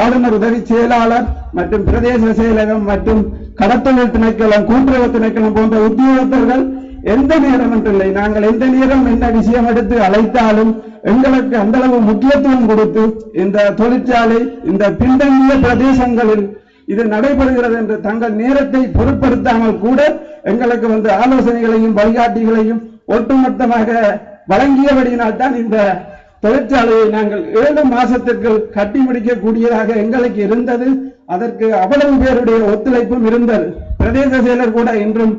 ஆளுநர் உதவி செயலாளர் மற்றும் பிரதேச செயலகம் மற்றும் கடத்தொழில் திணைக்களம், கூட்டுறவு திணைக்களம் போன்ற உத்தியோகத்தர்கள் எந்த நேரம் என்றில்லை, நாங்கள் எந்த நேரம் என்ன விஷயம் எடுத்து அழைத்தாலும் எங்களுக்கு அந்த அளவு முக்கியத்துவம் கொடுத்து இந்த தொழிற்சாலை இந்த பின்தங்கிய பிரதேசங்களில் இது நடைபெறுகிறது என்று தங்கள் நேரத்தை பொருட்படுத்தாமல் கூட எங்களுக்கு ஆலோசனைகளையும் வழிகாட்டிகளையும் ஒட்டுமொத்தமாக வழங்கியபடியினால் தான் இந்த தொழிற்சாலையை நாங்கள் 7 மாசத்திற்கு கட்டி முடிக்கக்கூடியதாக எங்களுக்கு இருந்தது. அதற்கு அவ்வளவு பேருடைய ஒத்துழைப்பும் இருந்தது. பிரதேச செயலர் கூட இன்றும்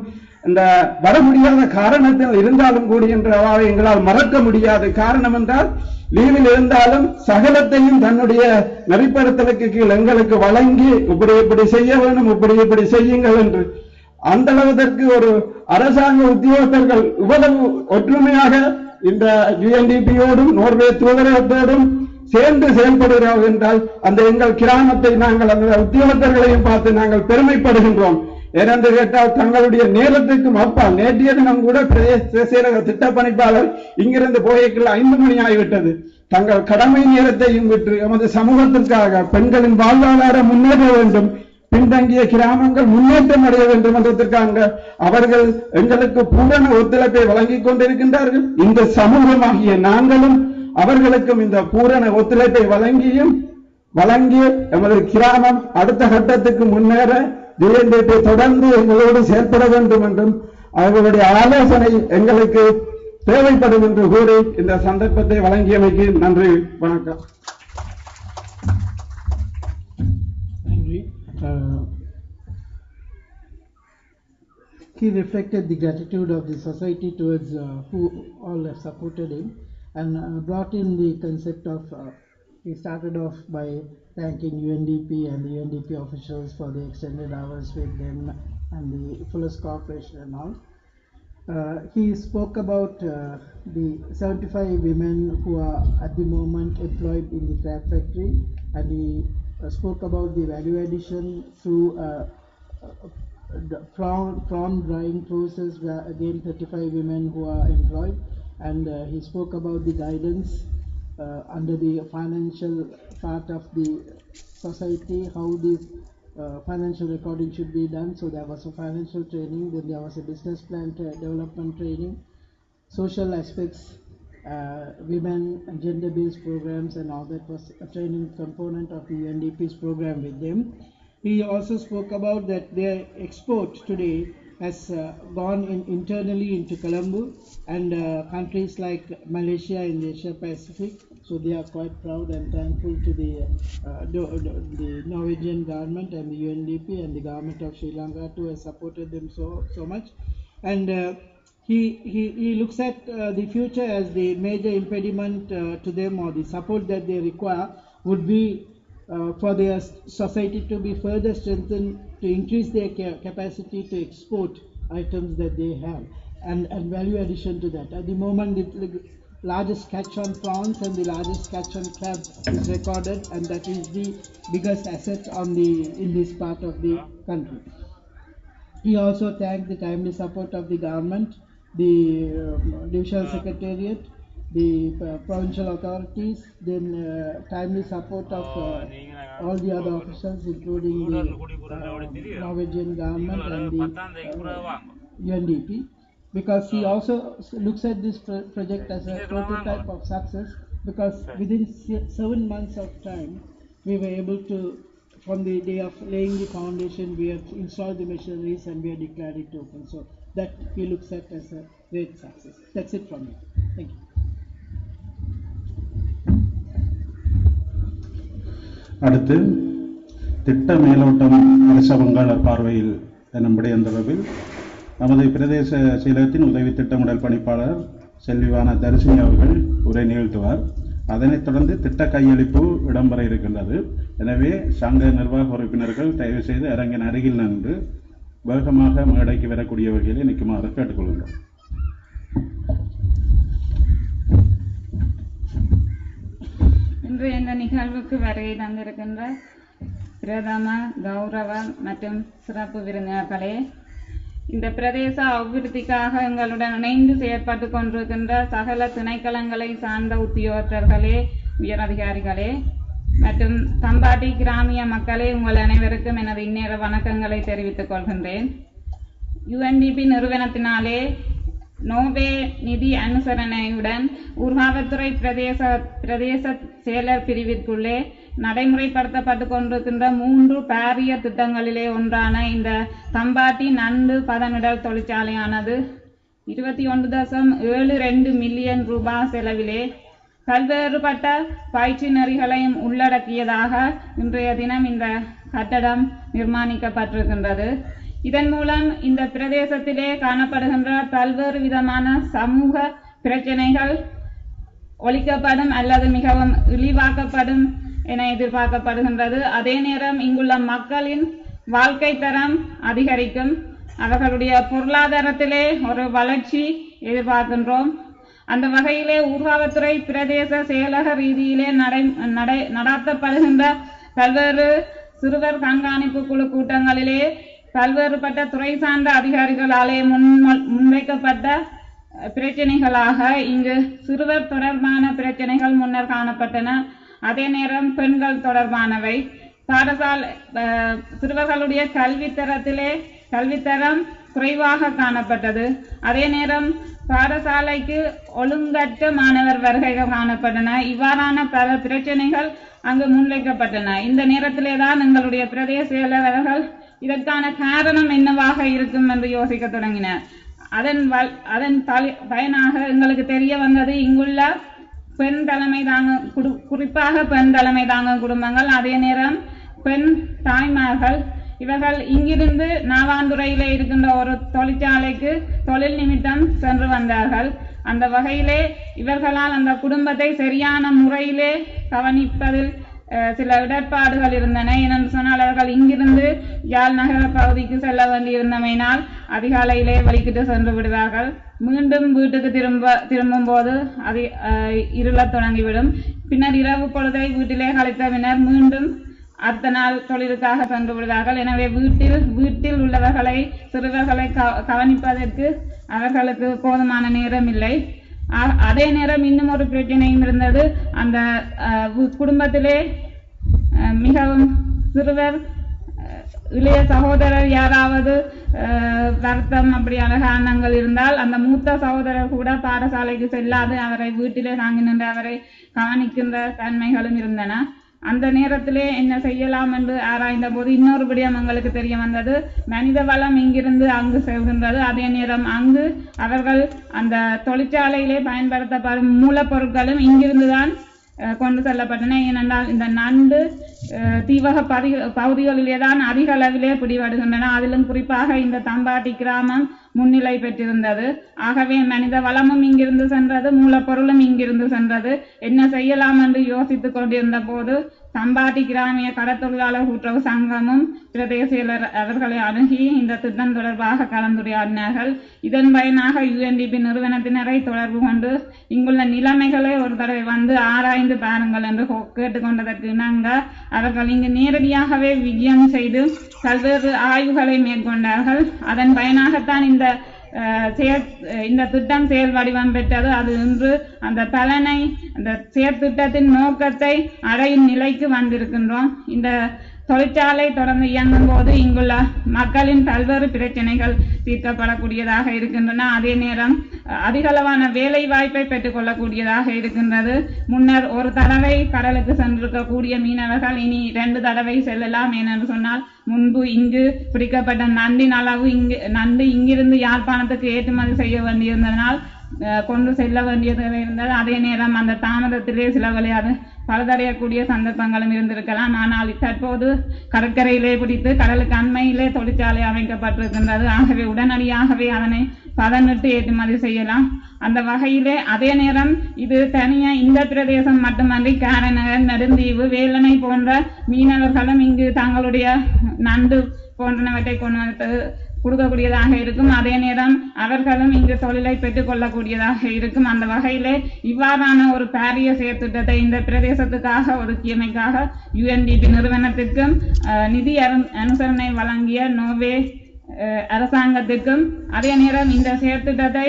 இந்த வர முடியாத காரணத்தில் இருந்தாலும் கூட என்ற அவாவை எங்களால் மறக்க முடியாது. காரணம் என்றால் லீவில் இருந்தாலும் சகலத்தையும் தன்னுடைய நெறிப்படுத்தலுக்கு கீழ் எங்களுக்கு வழங்கி இப்படி செய்ய வேண்டும், இப்படி செய்யுங்கள் என்று அந்த அளவுக்கு ஒரு அரசாங்க உத்தியோகத்தர்கள் இவ்வளவு ஒற்றுமையாக இந்த UNDP-யோடும் நோர்வே தூதரகத்தோடும் சேர்ந்து செயல்படுகிறோம் என்றால் அந்த எங்கள் கிராமத்தை நாங்கள் அந்த உத்தியோகத்தர்களையும் பார்த்து நாங்கள் பெருமைப்படுகின்றோம். ஏனென்று கேட்டால் தங்களுடைய நேரத்துக்கும் அப்பால் நேற்றைய தினம் கூட பிரதேச செயலக திட்டப்பணிப்பாளர் இங்கிருந்து போய்க்குள்ள 5 மணி ஆகிவிட்டது. தங்கள் கடமை நேரத்தையும் விட்டு எமது சமூகத்திற்காக பெண்களின் வாழ்வாதாரம் முன்னேற வேண்டும், பின்தங்கிய கிராமங்கள் முன்னேற்றம் அடைய வேண்டும் என்பதற்காக அவர்கள் எங்களுக்கு பூரண ஒத்துழைப்பை வழங்கிக் கொண்டிருக்கின்றார்கள். இந்த சமூகமாகிய நாங்களும் அவர்களுக்கும் இந்த பூரண ஒத்துழைப்பை வழங்கி எமது கிராமம் அடுத்த கட்டத்துக்கு முன்னேற UNDP தொடர்ந்து எங்களோடு செயல்பட வேண்டும் என்றும் அவர்களுடைய ஆலோசனை எங்களுக்கு தேவைப்படும் என்று கூறி இந்த சந்தர்ப்பத்தை வழங்கியமைக்கு நன்றி, வணக்கம். He reflected the gratitude of the society towards who all have supported him and brought in the concept of he started off by thanking UNDP and the UNDP officials for the extended hours with them and the fullest cooperation and all. He spoke about the 75 women who are at the moment employed in the craft factory, and he spoke about the value addition through the prawn drying process, where again 35 women who are employed, and he spoke about the guidance under the financial part of the society, how this financial recording should be done. So there was a financial training, then there was a business plan development training, social aspects, women and gender-based programs, and all that was a training component of the UNDP's program with them. He also spoke about that their export today has gone internally into Colombo and countries like Malaysia in the Asia Pacific. So they are quite proud and thankful to the Norwegian government and the UNDP and the government of Sri Lanka too has supported them so much. And he looks at the future as the major impediment to them, or the support that they require would be for their society to be further strengthened, to increase their capacity to export items that they have, and value addition to that. At the moment, the largest catch on prawns and the largest catch on crab is recorded, and that is the biggest asset in this part of the country. He also thanked the timely support of the government, the divisional secretariat, the provincial authorities, then timely support of all the other officials, including the Norwegian government and the UNDP, because he also looks at this project as a prototype of success, because within 7 months of time we were able to, from the day of laying the foundation, we have installed the machineries and we have declared it open. So that he looks at as a great success. That's it from me. Thank you. அடுத்து திட்ட மேலோட்டம் அரச வங்காளர் பார்வையில் என்னுடைய தொடர்பில் நமது பிரதேச செயலகத்தின் உதவி திட்டமிடல் பணிப்பாளர் செல்விவான தரிசினி அவர்கள் உரை நிகழ்த்துவார். அதனைத் தொடர்ந்து திட்ட கையளிப்பு இடம்பெற இருக்கின்றது. எனவே சங்க நிர்வாக உறுப்பினர்கள் தயவு செய்து அரங்கின் அருகில் நின்று வேகமாக மேடைக்கு வரக்கூடிய வகையில் நிற்குமாறு கேட்டுக்கொள்கின்றோம். இன்று இந்த நிகழ்வுக்கு வருகை தந்திருக்கின்ற பிரதம, கௌரவ மற்றும் சிறப்பு விருந்தினர்களே, இந்த பிரதேச அபிவிருத்திக்காக எங்களுடன் இணைந்து செயற்பட்டு கொண்டிருக்கின்ற சகல திணைக்களங்களை சார்ந்த உத்தியோகத்தர்களே, உயர் அதிகாரிகளே மற்றும் தம்பாட்டி கிராமிய மக்களே, உங்கள் அனைவருக்கும் எனது இந்நேர வணக்கங்களை தெரிவித்துக் கொள்கின்றேன். UNDP நிறுவனத்தினாலே நோவே நிதி அனுசரணையுடன் ஊர்காவத்துறை பிரதேச செயலர் பிரிவிற்குள்ளே நடைமுறைப்படுத்தப்பட்டு கொண்டிருக்கின்ற 3 பாரிய திட்டங்களிலே ஒன்றான இந்த தம்பாட்டி நண்டு பதனிடல் தொழிற்சாலையானது 21.72 மில்லியன் ரூபாய் செலவிலே பல்வேறுபட்ட பயிற்சி நெறிகளையும் உள்ளடக்கியதாக இன்றைய தினம் இந்த கட்டடம் நிர்மாணிக்கப்பட்டிருக்கின்றது. இதன் மூலம் இந்த பிரதேசத்திலே காணப்படுகின்ற பல்வேறு விதமான சமூக பிரச்சனைகள் ஒழிக்கப்படும் அல்லது மிகவும் இழிவாக்கப்படும் என எதிர்பார்க்கப்படுகின்றது. அதே நேரம் இங்குள்ள மக்களின் வாழ்க்கை தரம் அதிகரிக்கும், அவர்களுடைய பொருளாதாரத்திலே ஒரு வளர்ச்சி எதிர்பார்க்கின்றோம். அந்த வகையிலே ஊர்காவத்துறை பிரதேச செயலக ரீதியிலே நடாத்தப்படுகின்ற பல்வேறு சிறுவர் கண்காணிப்பு குழு கூட்டங்களிலே பல்வேறுபட்ட துறை சார்ந்த அதிகாரிகளாலே முன்வைக்கப்பட்ட பிரச்சனைகளாக இங்கு சிறுவர் தொடர்பான பிரச்சனைகள் முன்னர் காணப்பட்டன. அதே நேரம் பெண்கள் தொடர்பானவை, பாடசாலை சிறுவர்களுடைய கல்வித்தரம் குறைவாக காணப்பட்டது. அதே நேரம் பாடசாலைக்கு ஒழுங்கற்ற மாணவர் வருகைகள் காணப்பட்டன. இவ்வாறான பல பிரச்சனைகள் அங்கு முன்வைக்கப்பட்டன. இந்த நேரத்திலே தான் எங்களுடைய பிரதேச செயலர்கள் இதற்கான காரணம் என்னவாக இருக்கும் என்று யோசிக்க தொடங்கினர். அதன் பயனாக எங்களுக்கு தெரிய வந்தது, இங்குள்ள பெண் தலைமை தாங்க குறிப்பாக பெண் தலைமை தாங்க குடும்பங்கள், அதே நேரம் பெண் தாய்மார்கள் இவர்கள் இங்கிருந்து நாவாந்துறையிலே இருக்கின்ற ஒரு தொழிற்சாலைக்கு தொழில் நிமித்தம் சென்று வந்தார்கள். அந்த வகையிலே இவர்களால் அந்த குடும்பத்தை சரியான முறையிலே கவனிப்பதில் சில இடர்பாடுகள் இருந்தன. ஏனென்று சொன்னால் அவர்கள் இங்கிருந்து யாழ் நகர பகுதிக்கு செல்ல வேண்டியிருந்தமையினால் அதிகாலையிலே வலிக்கிட்டு சென்று விடுவார்கள். மீண்டும் வீட்டுக்கு திரும்பும் போது அது இருளத் தொடங்கிவிடும். பின்னர் இரவு பொழுதை வீட்டிலே கழித்த பின்னர் மீண்டும் அடுத்த நாள் தொழிலுக்காக சென்று விடுவார்கள். எனவே வீட்டில் உள்ளவர்களை சிறுவர்களை கவனிப்பதற்கு அவர்களுக்கு போதுமான நேரம் இல்லை. அதே நேரம் இன்னும் ஒரு பிரச்சனையும் இருந்தது. அந்த குடும்பத்திலே மிகவும் சிறுவர் இளைய சகோதரர் யாராவது வருத்தம் அப்படியான காரணங்கள் இருந்தால் அந்த மூத்த சகோதரர் கூட பாடசாலைக்கு செல்லாது அவரை வீட்டிலே தாங்கி நின்று அவரை கவனிக்கின்ற தன்மைகளும் இருந்தன. அந்த நேரத்திலே என்ன செய்யலாம் என்று ஆராய்ந்த போது இன்னொரு விடயம் எங்களுக்கு தெரிய வந்தது. மனித வளம் இங்கிருந்து அங்கு செல்கின்றது. அதே நேரம் அங்கு அவர்கள் அந்த தொழிற்சாலையிலே பயன்படுத்தப்படும் மூலப்பொருட்களும் இங்கிருந்துதான் கொண்டு செல்லப்பட்டன. ஏனென்றால் இந்த நண்டு தீவக பகுதிகளிலே தான் அதிக அளவிலே பிடிபடுகின்றன. அதிலும் குறிப்பாக இந்த தம்பாட்டி கிராமம் முன்னிலை பெற்றிருந்தது. ஆகவே மனித வளமும் இங்கிருந்து சென்றது, மூலப்பொருளும் இங்கிருந்து சென்றது. என்ன செய்யலாம் என்று யோசித்துக் கொண்டிருந்த போது தம்பாட்டி கிராமிய கடற்தொழிலாளர் கூட்டுறவு சங்கமும் பிரதேச செயலர் அவர்களை அணுகி இந்த திட்டம் தொடர்பாக கலந்துரையாடினார்கள். இதன் பயனாக UNDP நிறுவனத்தினரை தொடர்பு கொண்டு இங்குள்ள நிலைமைகளை ஒரு தடவை வந்து ஆராய்ந்து பாருங்கள் என்று கேட்டுக்கொண்டதற்கு இணங்க அவர்கள் இங்கு நேரடியாகவே விஜயம் செய்து பல்வேறு ஆய்வுகளை மேற்கொண்டார்கள். அதன் பயனாகத்தான் இந்த திட்டம் செயல் வடிவம் பெற்றது. அது இன்று அந்த பலனை, அந்த செயற்திட்டத்தின் நோக்கத்தை அடையும் நிலைக்கு வந்திருக்கின்றோம். இந்த தொழிற்சாலை தொடர்ந்து இயங்கும் போது இங்குள்ள மக்களின் பல்வேறு பிரச்சனைகள் தீர்க்கப்படக்கூடியதாக இருக்கின்றன. அதே நேரம் அதிகளவான வேலை வாய்ப்பை பெற்றுக் கொள்ளக்கூடியதாக இருக்கின்றது. முன்னர் ஒரு தடவை கடலுக்கு சென்றிருக்கக்கூடிய மீனவர்கள் இனி 2 தடவை செல்லலாம். ஏனென்று சொன்னால் முன்பு இங்கு பிடிக்கப்பட்ட நண்டின் அளவு நண்டு இங்கிருந்து யாழ்ப்பாணத்துக்கு ஏற்றுமதி செய்ய வேண்டியிருந்ததனால் கொண்டு செல்ல வேண்டியது இருந்தது. அதே நேரம் அந்த தாமதத்திலே சில விளையாது பலதடையக்கூடிய சந்தர்ப்பங்களும் இருந்திருக்கலாம். ஆனால் தற்போது கடற்கரையிலே பிடித்து கடலுக்கு அண்மையிலே தொழிற்சாலை அமைக்கப்பட்டிருக்கின்றது. ஆகவே உடனடியாகவே அதனை பதனிட்டு ஏற்றுமதி செய்யலாம். அந்த வகையிலே அதே நேரம் இது தனியா இந்த பிரதேசம் மட்டுமன்றி காரைநகர், நெடுந்தீவு, வேலனை போன்ற மீனவர்களும் இங்கு தங்களுடைய நண்டு போன்றவற்றை கொண்டு வந்து கொடுக்கக்கூடியதாக இருக்கும். அதே நேரம் அவர்களும் இங்கு தொழிலை பெற்றுக் கொள்ளக்கூடியதாக இருக்கும். அந்த வகையிலே இவ்வாறான ஒரு பாரிய செயற்திட்டத்தை இந்த பிரதேசத்துக்காக ஒதுக்கியமைக்காக UNDP நிறுவனத்திற்கும் நிதி அனுசரணை வழங்கிய நோவே அரசாங்கத்திற்கும் அதே நேரம் இந்த செயற்திட்டத்தை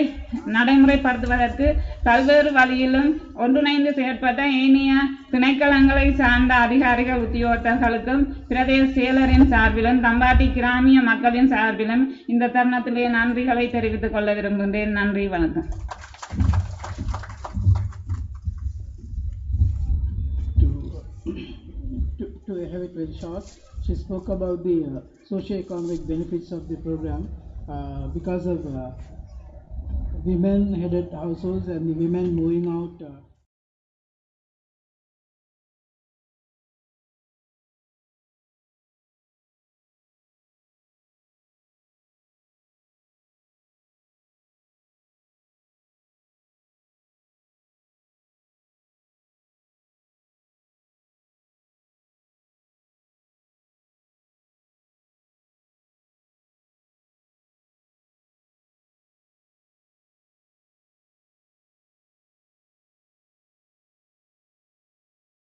நடைமுறைப்படுத்துவதற்கு பல்வேறு வழியிலும் ஒன்றிணைந்து செயற்பட்ட ஏனைய திணைக்களங்களை சார்ந்த அதிகாரிகள் உத்தியோகத்தர்களுக்கும் பிரதேச செயலரின் சார்பிலும் தம்பாட்டி கிராமிய மக்களின் சார்பிலும் இந்த தருணத்திலே நன்றிகளை தெரிவித்துக் கொள்ள விரும்புகின்றேன். நன்றி, வணக்கம். To have it very short, she spoke about the socio-economic benefits of the program because of women-headed households and the women moving out.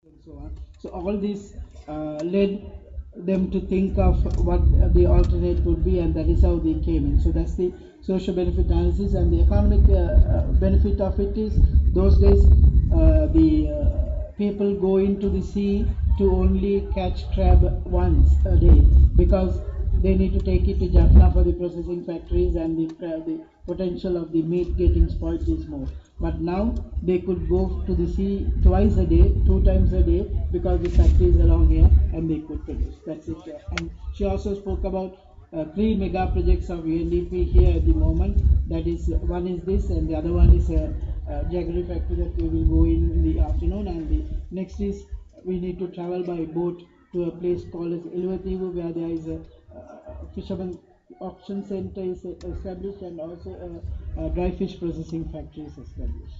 And so on. So all this led them to think of what the alternate would be, and that is how they came in. So that's the social benefit analysis, and the economic benefit of it is those days the people go into the sea to only catch crab once a day because they need to take it to Jaffna for the processing factories, and the potential of the meat getting spoiled is more. But now they could go to the sea twice a day, 2 times a day, because the factory is along here and they could produce. That's it. And she also spoke about 3 mega projects of UNDP here at the moment. That is, one is this, and the other one is a jaggery factory that we will go in the afternoon. And the next is we need to travel by boat to a place called as Ilvativu, where there is a fisherman auction center is established, and also a dry fish processing factory is established.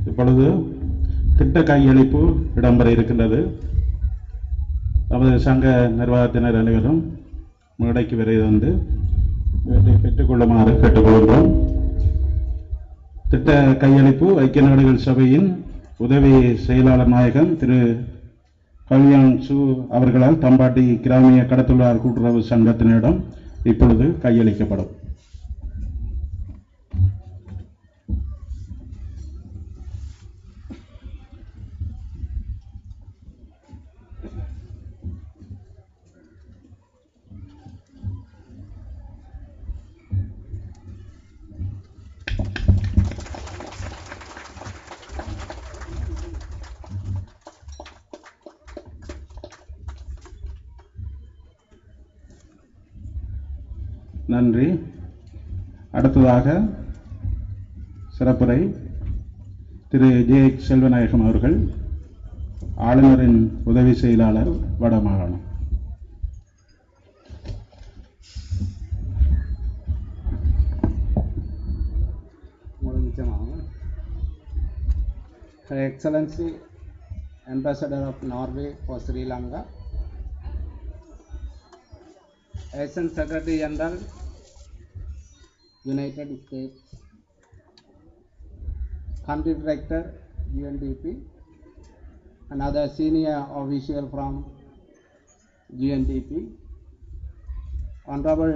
இப்பொழுது திட்ட கையளிப்பு இடம்பெற இருக்கின்றது. நமது சங்க நிர்வாகத்தினர் அனைவரும் மேடைக்கு விரைந்து வந்து இவற்றை பெற்றுக்கொள்ளுமாறு கேட்டுக்கொள்கின்றோம். திட்ட கையளிப்பு ஐக்கிய நாடுகள் சபையின் உதவி செயலாளர் நாயகம் திரு கல்யாண் சு அவர்களால் தம்பாட்டி கிராமிய கடத்தொழிலாளர் கூட்டுறவு சங்கத்தினரிடம் இப்பொழுது கையளிக்கப்படும். நன்றி. அடுத்ததாக சிறப்புரை திரு ஜே செல்வநாயகம் அவர்கள், ஆளுநரின் உதவி செயலாளர் வடமாகாணம். Her Excellency Ambassador of Norway for Sri Lanka, Assistant Secretary General United States, Country Director UNDP, and other senior official from UNDP, Honorable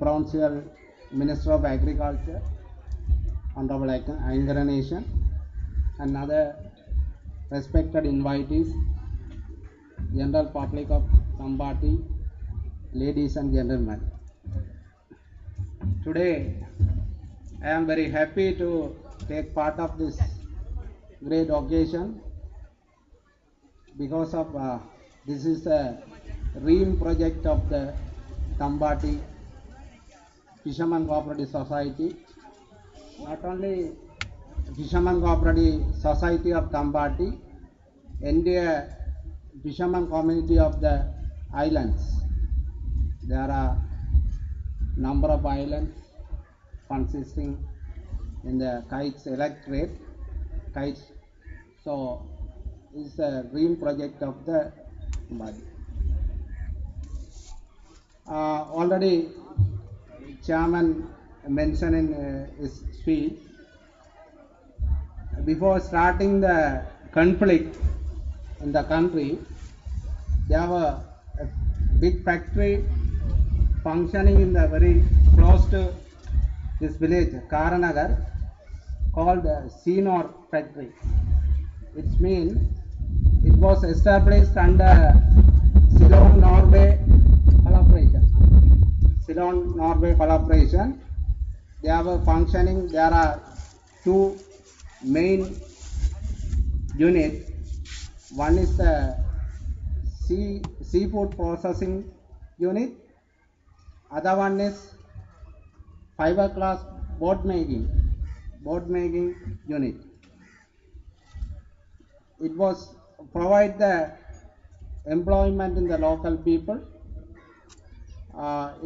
Provincial Minister of Agriculture, Honorable Incarnation, and other respected invitees, general public of Tambati, ladies and gentlemen. Today I am very happy to take part of this great occasion because of this is a dream project of the Tambati Fisherman Cooperative Society. Not only Fisherman Cooperative Society of Tambati, entire fisherman community of the islands. There are number of islands consisting in the Kites electorate. Kites, so it's a dream project of the body. Already Chairman mentioned in his speech, before starting the conflict in the country. They have a big factory functioning in the very close to this village, Karanagar, called Sinor factory. It means it was established under Ceylon Norway collaboration. Ceylon Norway collaboration. They have a functioning. There are two main units. One is the seafood processing unit. Other one is fiberglass board making unit. It was provide the employment in the local people.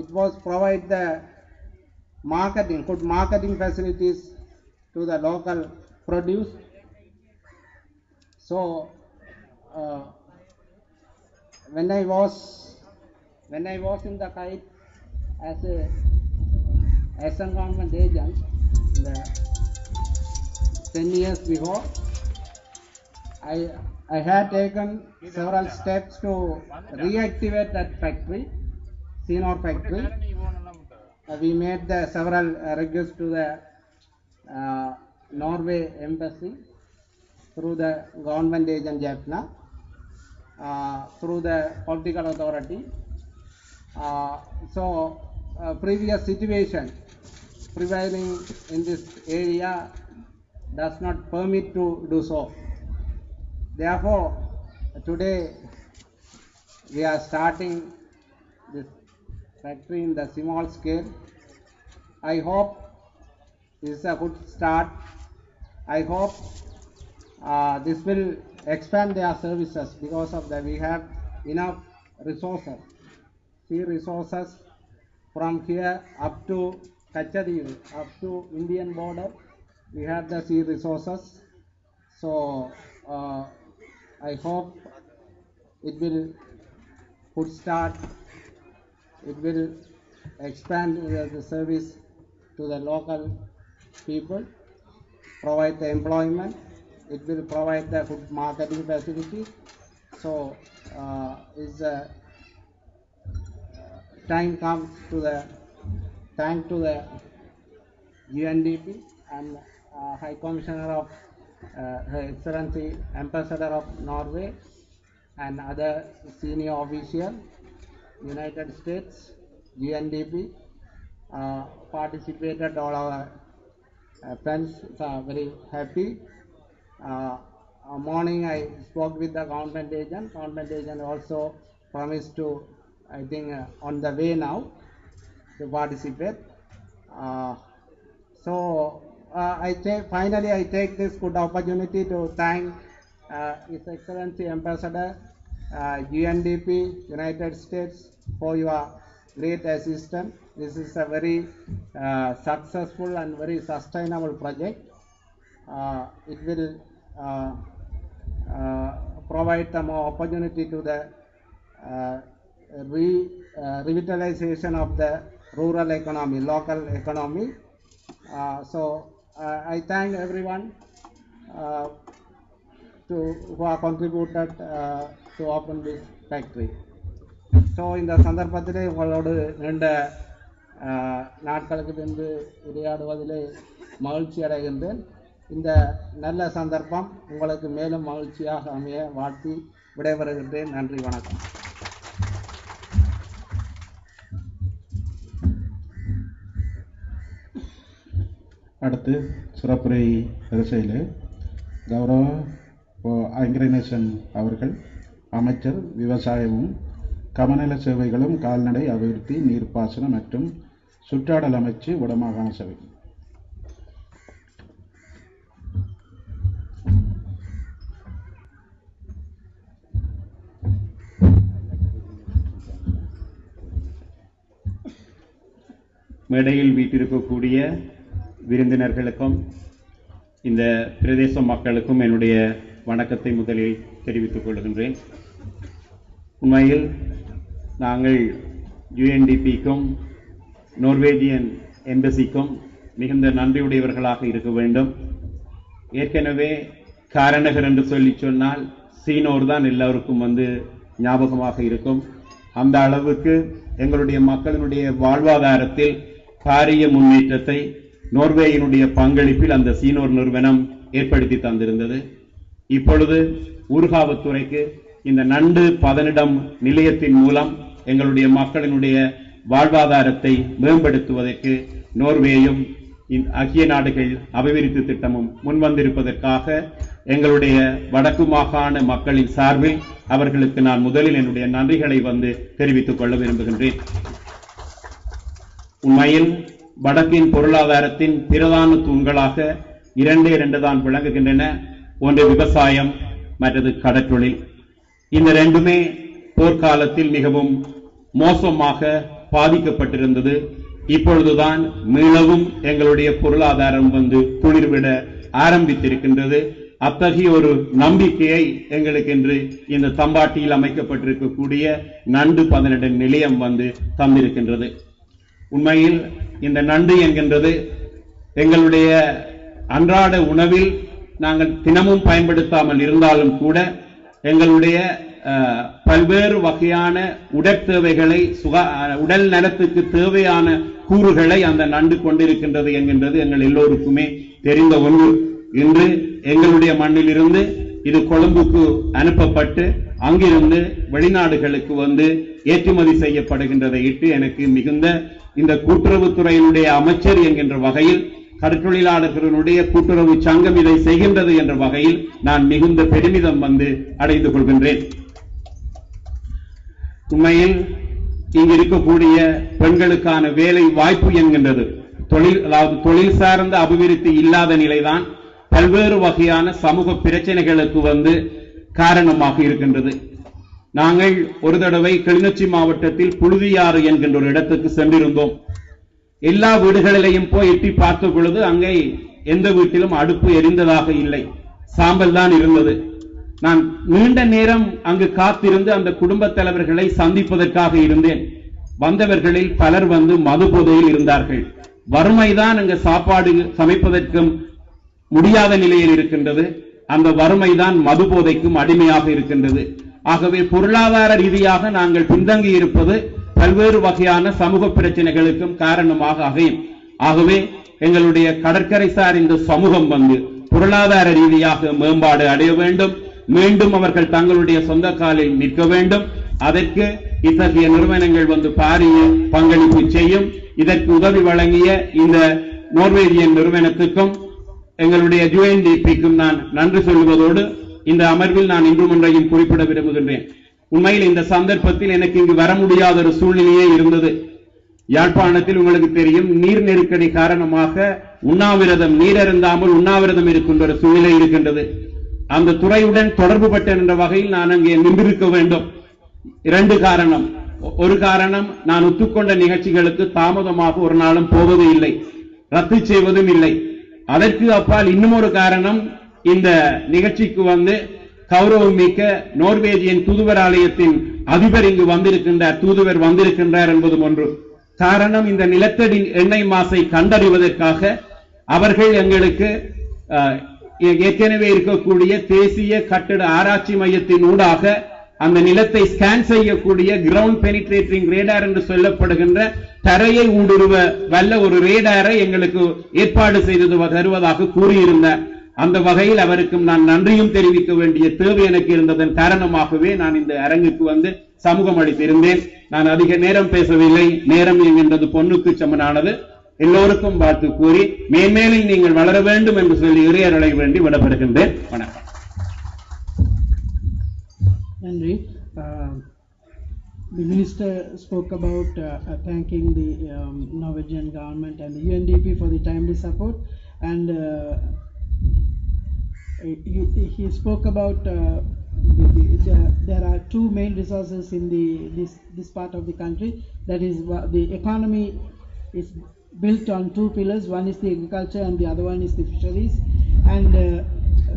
It was provide the good marketing facilities to the local produce. So when I was in the Kite as a government agent 10 years before, I had taken several steps to reactivate that factory, Sinor factory. We made several requests to the Norway embassy through the government agent Jaffna, through the political authority. Previous situation prevailing in this area does not permit to do so. Therefore, today we are starting this factory in the small scale. I hope this is a good start. I hope this will expand their services because of that we have enough resources, sea resources from here up to Kachadiyu, up to Indian border. We have the sea resources. So I hope it will good start. It will expand the service to the local people, provide the employment. It will provide the good marketing facility. So is time comes to the thank to the UNDP and High Commissioner of Her Excellency Ambassador of Norway and other senior officials, United States, UNDP, participated. All our friends are very happy. Morning I spoke with the government agent. Government agent also promised to, I think, on the way now to participate. Finally I take this good opportunity to thank His Excellency Ambassador, UNDP, United States, for your great assistance. This is a very successful and very sustainable project. It will provide some more opportunity to the revitalization of the rural economy, local economy. I thank everyone who have contributed to open this factory. So இந்த சந்தர்ப்பத்திலே உங்களோடு நீண்ட நாட்களுக்கு பின்பு உரையாடுவதிலே மகிழ்ச்சி அடைகின்றேன். இந்த நல்ல சந்தர்ப்பம் உங்களுக்கு மேலும் மகிழ்ச்சியாக அமைய வாழ்த்தி விடைபெறுகின்றேன். நன்றி, வணக்கம். அடுத்து சிறப்புரை வரிசையில் கௌரவ ஐங்கரநேசன் அவர்கள், அமைச்சர் விவசாயமும் கமநல சேவைகளும் கால்நடை அபிவிருத்தி நீர்ப்பாசனம் மற்றும் சுற்றாடல் அமைச்சு வடமாகாண சபை. மேடையில் வீட்டிருக்கக்கூடிய விருந்தினர்களுக்கும் இந்த பிரதேச மக்களுக்கும் என்னுடைய வணக்கத்தை முதலில் தெரிவித்துக் கொள்கின்றேன். உண்மையில் நாங்கள் UNDPக்கும் நோர்வேஜியன் எம்பசிக்கும் மிகுந்த நன்றியுடையவர்களாக இருக்க வேண்டும். ஏற்கனவே காரநகர் என்று சொல்லி சொன்னால் சீனோர் தான் எல்லோருக்கும் வந்து ஞாபகமாக இருக்கும். அந்த அளவுக்கு எங்களுடைய மக்களினுடைய வாழ்வாதாரத்தில் பாரிய முன்னேற்றத்தை நோர்வேயினுடைய பங்களிப்பில் அந்த சீனோர் நிறுவனம் ஏற்படுத்தி தந்திருந்தது. இப்பொழுது ஊர்காவத்துறைக்கு இந்த நண்டு பதனிடம் நிலையத்தின் மூலம் எங்களுடைய மக்களினுடைய வாழ்வாதாரத்தை மேம்படுத்துவதற்கு நோர்வேயும் ஐக்கிய நாடுகள் அபிவிருத்தி திட்டமும் முன்வந்திருப்பதற்காக எங்களுடைய வடக்கு மாகாண மக்களின் சார்பில் அவர்களுக்கு நான் முதலில் என்னுடைய நன்றிகளை வந்து தெரிவித்துக் கொள்ள விரும்புகின்றேன். உண்மையில் வடக்கின் பொருளாதாரத்தின் பிரதான தூண்களாக இரண்டு தான் விளங்குகின்றன. ஒன்று விவசாயம், மற்றது கடற்றொழில். இந்த ரெண்டுமே போர்க்காலத்தில் மிகவும் மோசமாக பாதிக்கப்பட்டிருந்தது. இப்பொழுதுதான் மீளவும் எங்களுடைய பொருளாதாரம் வந்து துளிர்விட ஆரம்பித்திருக்கின்றது. அத்தகைய ஒரு நம்பிக்கையை எங்களுக்கு இன்று இந்த தம்பாட்டியில் அமைக்கப்பட்டிருக்கக்கூடிய நண்டு 12 நிலையம் வந்து தந்திருக்கின்றது. உண்மையில் இந்த நண்டு என்கின்றது எங்களுடைய அன்றாட உணவில் நாங்கள் தினமும் பயன்படுத்தாமல் இருந்தாலும் கூட எங்களுடைய பல்வேறு வகையான உடற்தேவைகளை உடல் நலத்துக்கு தேவையான கூறுகளை அந்த நண்டு கொண்டிருக்கின்றது என்கின்றது எங்கள் எல்லோருக்குமே தெரிந்த ஒன்று. இன்று எங்களுடைய மண்ணிலிருந்து இது கொழும்புக்கு அனுப்பப்பட்டு அங்கிருந்து வெளிநாடுகளுக்கு வந்து ஏற்றுமதி செய்யப்படுகின்றதை இட்டு எனக்கு மிகுந்த இந்த கூட்டுறவுத்துறையினுடைய அமைச்சர் என்கின்ற வகையில், கடற்றொழிலாளர்களுடைய கூட்டுறவு சங்கம் இதை செய்கின்றது என்ற வகையில் நான் மிகுந்த பெருமிதம் வந்து அடைந்து கொள்கின்றேன். உண்மையில் இங்கு இருக்கக்கூடிய பெண்களுக்கான வேலை வாய்ப்பு என்கின்றது தொழில் சார்ந்த அபிவிருத்தி இல்லாத நிலைதான் பல்வேறு வகையான சமூக பிரச்சனைகளுக்கு வந்து காரணமாக இருக்கின்றது. நாங்கள் ஒரு தடவை கிளிநொச்சி மாவட்டத்தில் புழுதியாறு என்கின்ற ஒரு இடத்துக்கு சென்றிருந்தோம். எல்லா வீடுகளிலையும் போய் எட்டி பார்த்த பொழுது அங்கே எந்த வீட்டிலும் அடுப்பு எரிந்ததாக இல்லை, சாம்பல் தான் இருந்தது. நான் நீண்ட நேரம் அங்கு காத்திருந்து அந்த குடும்ப தலைவர்களை சந்திப்பதற்காக இருந்தேன். வந்தவர்களில் பலர் வந்து மது போதையில் இருந்தார்கள். வறுமைதான் அங்கு சாப்பாடு சமைப்பதற்கும் முடியாத நிலையில் இருக்கின்றது. அந்த வறுமைதான் மது போதைக்கும் அடிமையாக இருக்கின்றது. ஆகவே பொருளாதார ரீதியாக நாங்கள் பின்தங்கி இருப்பது பல்வேறு வகையான சமூக பிரச்சனைகளுக்கும் காரணமாக அமையும். ஆகவே எங்களுடைய கடற்கரை சார் இந்த சமூகம் வந்து பொருளாதார ரீதியாக மேம்பாடு அடைய வேண்டும், மீண்டும் அவர்கள் தங்களுடைய சொந்த காலில் நிற்க வேண்டும். அதற்கு இத்தகைய நிறுவனங்கள் வந்து பாரிய பங்களிப்பு செய்யும். இதற்கு உதவி வழங்கிய இந்த நோர்வேஜியன் நிறுவனத்துக்கும் எங்களுடைய UNDPக்கும் நான் நன்றி சொல்வதோடு இந்த அமர்வில் நான் இன்றும் ஒன்றையும் குறிப்பிட விரும்புகின்றேன். உண்மையில் இந்த சந்தர்ப்பத்தில் எனக்கு இங்கு வர முடியாத ஒரு சூழ்நிலையே இருந்தது. யாழ்ப்பாணத்தில் உங்களுக்கு தெரியும், நீர் நெருக்கடி காரணமாக உண்ணாவிரதம், நீரருந்தாமல் உண்ணாவிரதம் இருக்கின்ற ஒரு சூழ்நிலை இருக்கின்றது. அந்த துறையுடன் தொடர்பு பட்ட என்ற வகையில் நான் அங்கே நின்றிருக்க வேண்டும். 2 காரணம். ஒரு காரணம், நான் ஒத்துக்கொண்ட நிகழ்ச்சிகளுக்கு தாமதமாக ஒரு நாளும் போவது இல்லை, ரத்து செய்வதும் இல்லை. அதற்கு அப்பால் இன்னும் ஒரு காரணம், இந்த நிகழ்ச்சிக்கு வந்து கௌரவம் மிக்க நோர்வேஜியன் தூதுவர் ஆலயத்தின் அதிபர் இங்கு வந்திருக்கின்றார், தூதுவர் வந்திருக்கின்றார் என்பதும் ஒன்று காரணம். இந்த நிலத்தடி எண்ணெய் மாசை கண்டறிவதற்காக அவர்கள் எங்களுக்கு ஏற்கனவே இருக்கக்கூடிய தேசிய கட்டட ஆராய்ச்சி மையத்தின் ஊடாக அந்த நிலத்தை ஸ்கேன் செய்யக்கூடிய கிரவுண்ட் பெனிட்ரேட்டிங் ரேடார் என்று சொல்லப்படுகின்ற தரையை ஊடுருவ வல்ல ஒரு ரேடாரை எங்களுக்கு ஏற்பாடு செய்து தருவதாக கூறியிருந்தார். அந்த வகையில் அவருக்கும் நான் நன்றியும் தெரிவிக்க வேண்டிய தேவை எனக்கு இருந்ததன் காரணமாகவே நான் இந்த அரங்குக்கு வந்து சமூகம் அளித்திருந்தேன். நான் அதிக நேரம் பேசவில்லை. நேரம் என்கின்றது பொன்னுக்கு சமனானது. எல்லோருக்கும் வாழ்த்து கூறி மேன்மேலும் நீங்கள் வளர வேண்டும் என்று சொல்லி இறையருளை வேண்டி விடப்படுகின்றேன். வணக்கம். Henry, the minister spoke about thanking the Norwegian government and the UNDP for the timely support, and he spoke about there are 2 main resources in this part of the country. That is, the economy is built on 2 pillars. One is the agriculture and the other one is the fisheries. And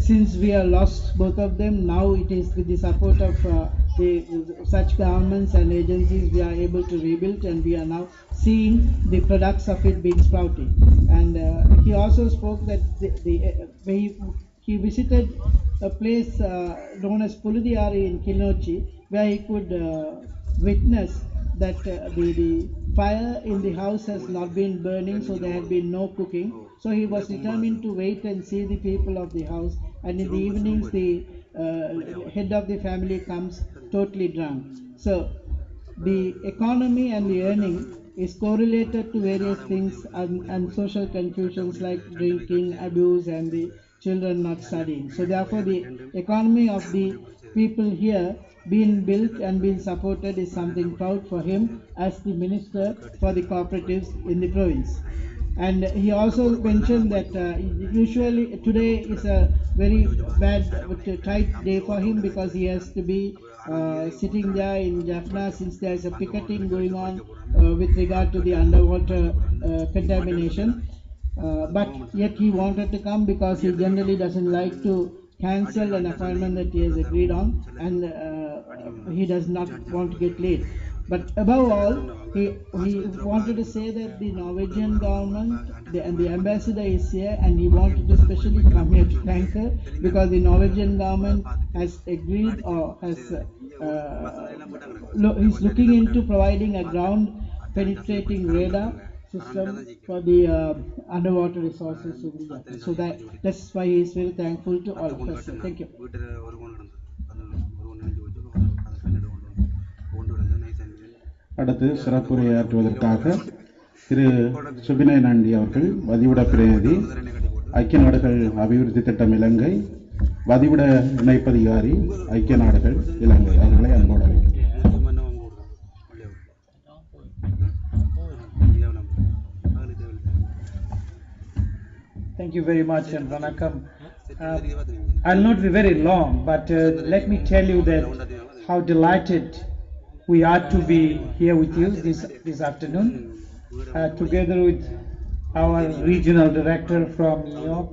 since we have lost both of them, now it is with the support of such governments and agencies we are able to rebuild, and we are now seeing the products of it being sprouting. And he also spoke that he visited a place known as Puludiyari in Kilnochi, where he could witness that the fire in the house has not been burning, so there had been no cooking. So he was determined to wait and see the people of the house, and in the evenings the head of the family comes totally drunk. So the economy and the earning is correlated to various things and social confusions like drinking, abuse, and the children not studying. So therefore the economy of the people here being built and being supported is something proud for him as the minister for the cooperatives in the province. And he also mentioned that usually today is a very bad, tight day for him because he has to be sitting there in Jaffna since there is a picketing going on with regard to the underwater contamination. But yet he wanted to come because he generally doesn't like to cancel an appointment that he has agreed on, and he does not want to get late. But above all, he wanted to say that the Norwegian government and the ambassador is here, and he wanted to especially come here to thank her because the Norwegian government has agreed or has is looking into providing a ground penetrating radar system for the underwater resources in the Japan. So that's why he is very thankful to all of us. Thank you. அடுத்து சிறப்புரையாற்றுவதற்காக திரு சுபினய் நண்டி அவர்கள் வதிவிட பிரதிநிதி, ஐக்கிய நாடுகள் அபிவிருத்தி திட்டம் இலங்கை, வதிவிட இணைப்பதிகாரி, ஐக்கிய நாடுகள் இலங்கை அவர்களை அன்போடு அழைக்கிறேன். Thank you very much and Vanakkam. I'll not be very long, but let me tell you that how delighted we are to be here with you this afternoon, together with our regional director from New York,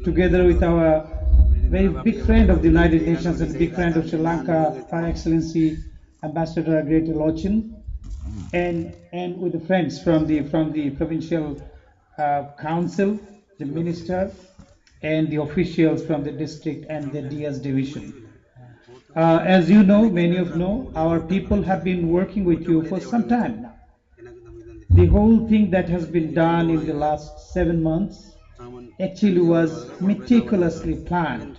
together with our very big friend of the United Nations and big friend of Sri Lanka, Her Excellency Ambassador Grete Lochin, and with the friends from the provincial council, the minister, and the officials from the district and the DS division. As you know, many of you know, our people have been working with you for some time now. The whole thing that has been done in the last 7 months actually was meticulously planned,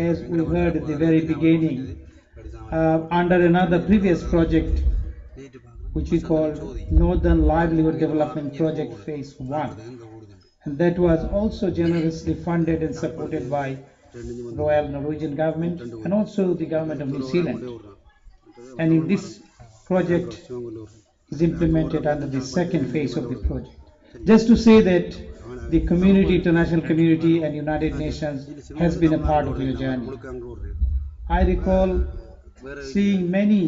as we heard at the very beginning, under another previous project which we called Northern Livelihood Development Project Phase 1. And that was also generously funded and supported by Royal Norwegian government and also the government of New Zealand. And in this project is implemented under the second phase of the project. Just to say that the community, international community and United Nations has been a part of your journey. I recall seeing many,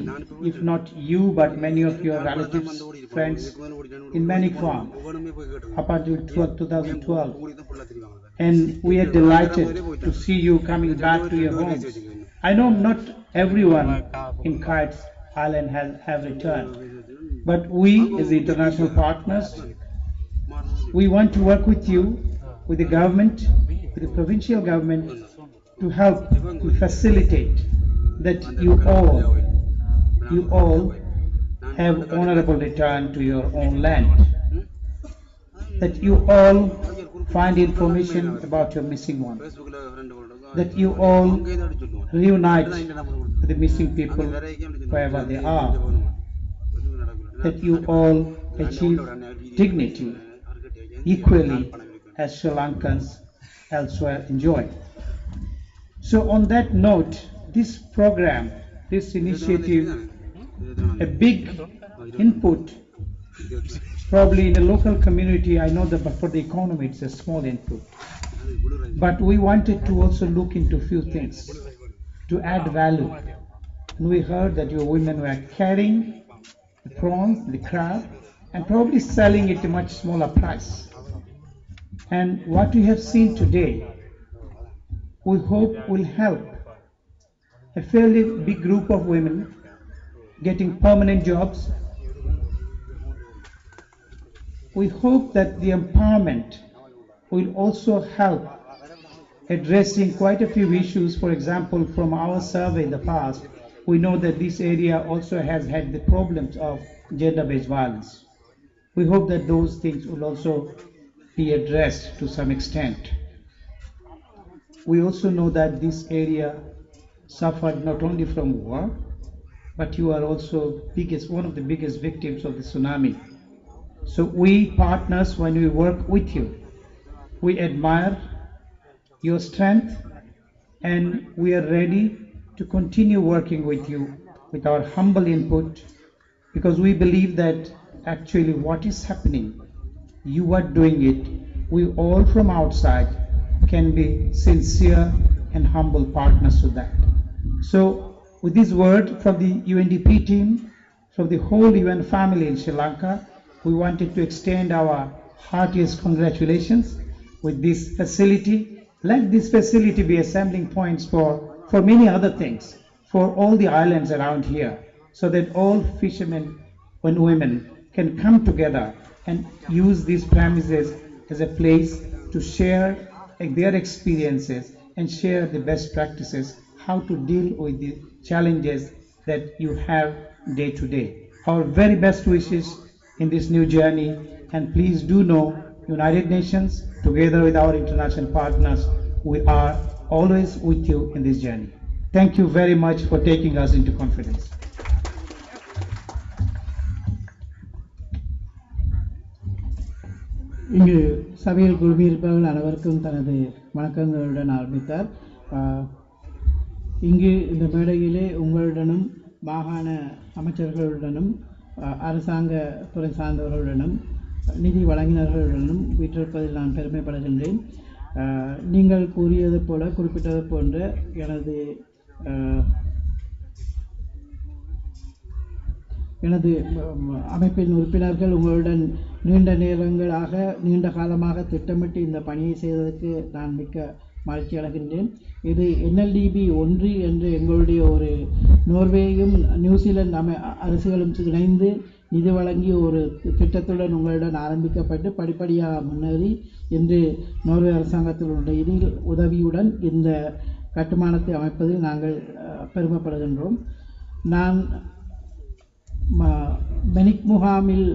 if not you, but many of your relatives, friends in Manic Farm up until 2012. And we are delighted to see you coming back to your homes. I know not everyone in Kites Island have returned, but we as the international partners, we want to work with you, with the government, with the provincial government, to help to facilitate that you all have honorable return to your own land, that you all find information about your missing ones, that you all reunite the missing people wherever they are, that you all achieve dignity equally as Sri Lankans elsewhere enjoy. So on that note, this program, this initiative, a big input, probably in a local community, I know that, but for the economy it's a small input. But we wanted to also look into a few things to add value. And we heard that your women were carrying the prawns, the crab, and probably selling it at a much smaller price. And what we have seen today, we hope will help a fairly big group of women getting permanent jobs. We hope that the empowerment will also help addressing quite a few issues. For example, from our survey in the past, we know that this area also has had the problems of gender-based violence. We hope that those things will also be addressed to some extent. We also know that this area suffered not only from war, but you are also one of the biggest victims of the tsunami. So we partners, when we work with you, we admire your strength, and we are ready to continue working with you with our humble input, because we believe that actually what is happening, you are doing it. We all from outside can be sincere and humble partners to that. So with this word from the UNDP team, from the whole UN family in Sri Lanka, we wanted to extend our heartiest congratulations with this facility. Let this facility be assembling points for many other things, for all the islands around here, so that all fishermen and women can come together and use these premises as a place to share their experiences and share the best practices, how to deal with the challenges that you have day to day. Our very best wishes in this new journey, and please do know, United Nations, together with our international partners, we are always with you in this journey. Thank you very much for taking us into confidence. இங்கு சபையில் குழுமியிருப்பவர்கள் அனைவருக்கும் தனது வணக்கங்களுடன் ஆரம்பித்தார். இங்கு இந்த மேடையிலே உங்களுடனும் மாகாண அமைச்சர்களுடனும் அரசாங்க துறை சார்ந்தவர்களுடனும் நிதி வழங்கினர்களுடனும் வீற்றிருப்பதில் நான் பெருமைப்படுகின்றேன். நீங்கள் கூறியது போல, குறிப்பிட்டது போன்ற எனது அமைப்பின் உறுப்பினர்கள் உங்களுடன் நீண்ட காலமாக திட்டமிட்டு இந்த பணியை செய்வதற்கு நான் மிக்க மகிழ்ச்சி அடைகின்றேன். இது NLDB 1 என்று எங்களுடைய ஒரு நோர்வேயும் நியூசிலாந்து அரசுகளும் இணைந்து நிதி வழங்கிய ஒரு திட்டத்துடன் உங்களுடன் ஆரம்பிக்கப்பட்டு படிப்படியாக முன்னேறி இன்று நோர்வே அரசாங்கத்தினுடைய உதவியுடன் இந்த கட்டுமானத்தை அமைப்பதில் நாங்கள் பெருமைப்படுகின்றோம். நான் மெனிக் முகாமில்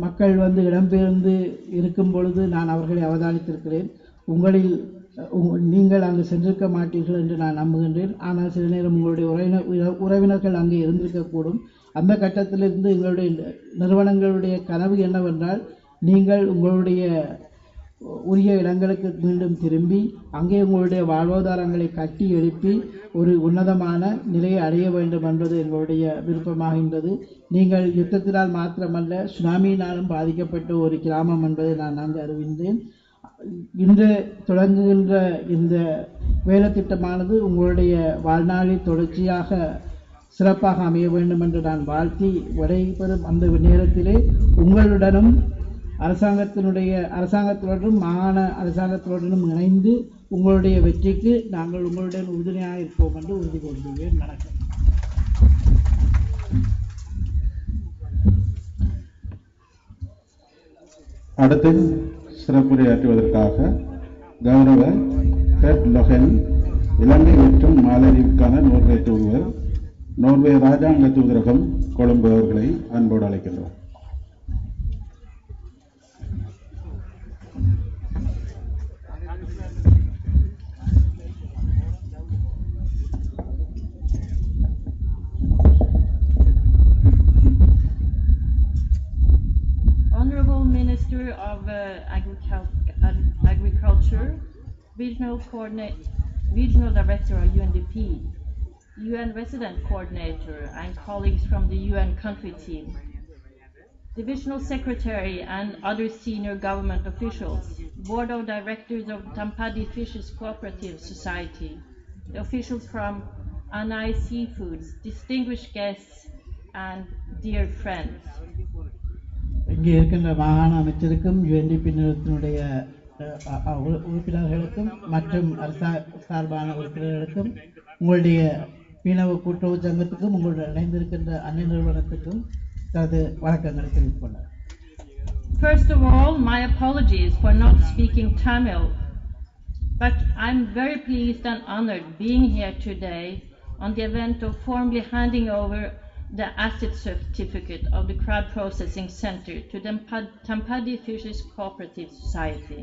மக்கள் இடம்பெயர்ந்து இருக்கும் பொழுது நான் அவர்களை அவதானித்திருக்கிறேன். நீங்கள் அங்கு சென்றிருக்க மாட்டீர்கள் என்று நான் நம்புகின்றேன். ஆனால் சில நேரம் உங்களுடைய உறவினர்கள் அங்கே இருந்திருக்கக்கூடும். அந்த கட்டத்திலிருந்து எங்களுடைய நிறுவனங்களுடைய கனவு என்னவென்றால், நீங்கள் உங்களுடைய உரிய இடங்களுக்கு மீண்டும் திரும்பி அங்கே உங்களுடைய வாழ்வாதாரங்களை கட்டி எழுப்பி ஒரு உன்னதமான நிலையை அடைய வேண்டும் என்பது எங்களுடைய விருப்பமாகின்றது. நீங்கள் யுத்தத்தினால் மாத்திரமல்ல, சுனாமியினாலும் பாதிக்கப்பட்ட ஒரு கிராமம் என்பதை நான் நன்கு அறிவிந்தேன். இன்று தொடங்குகின்ற இந்த வேலை திட்டமானது உங்களுடைய வாழ்நாளில் தொடர்ச்சியாக சிறப்பாக அமைய வேண்டும் என்று நான் வாழ்த்தி விடைபெறும் அந்த நேரத்திலே உங்களுடனும் அரசாங்கத்துடனும் மாகாண அரசாங்கத்துடனும் இணைந்து உங்களுடைய வெற்றிக்கு நாங்கள் உங்களுடன் உறுதுணையாக இருப்போம் என்று உறுதி கொள்கிறேன். வணக்கம். அடுத்து சிறப்புரையாற்றுவதற்காக கௌரவ டெட் லொஹென், இலங்கை மற்றும் மாலத்தீவுக்கான நோர்வே தூதுவர், நோர்வே ராஜாங்க தூதரகம் கொழும்பு அவர்களை அன்போடு அழைக்கின்றோம். Honorable Minister of Agriculture, Regional Director of UNDP, UN Resident Coordinator, and colleagues from the UN country team, Divisional Secretary and other senior government officials, Board of Directors of Tampadi Fishes Cooperative Society, the officials from Anai Seafoods, distinguished guests, and dear friends. இங்கே இருக்கின்ற மாகாண அமைச்சருக்கும் UNDP நிறுவனத்தினுடைய உறுப்பினர்களுக்கும் மற்றும் சார்பான உறுப்பினர்களுக்கும் உங்களுடைய மீனவ கூட்டுறவு சங்கத்துக்கும் உங்களுடைய இணைந்திருக்கின்ற அன்னை நிறுவனத்துக்கும் தனது வணக்கங்களை தெரிவித்துக் கொண்டார். First of all, my apologies for not speaking Tamil. But I'm very pleased and honored being here today on the event of formally handing over the asset certificate of the Crab Processing Center to the Tampadi Fisheries Cooperative Society.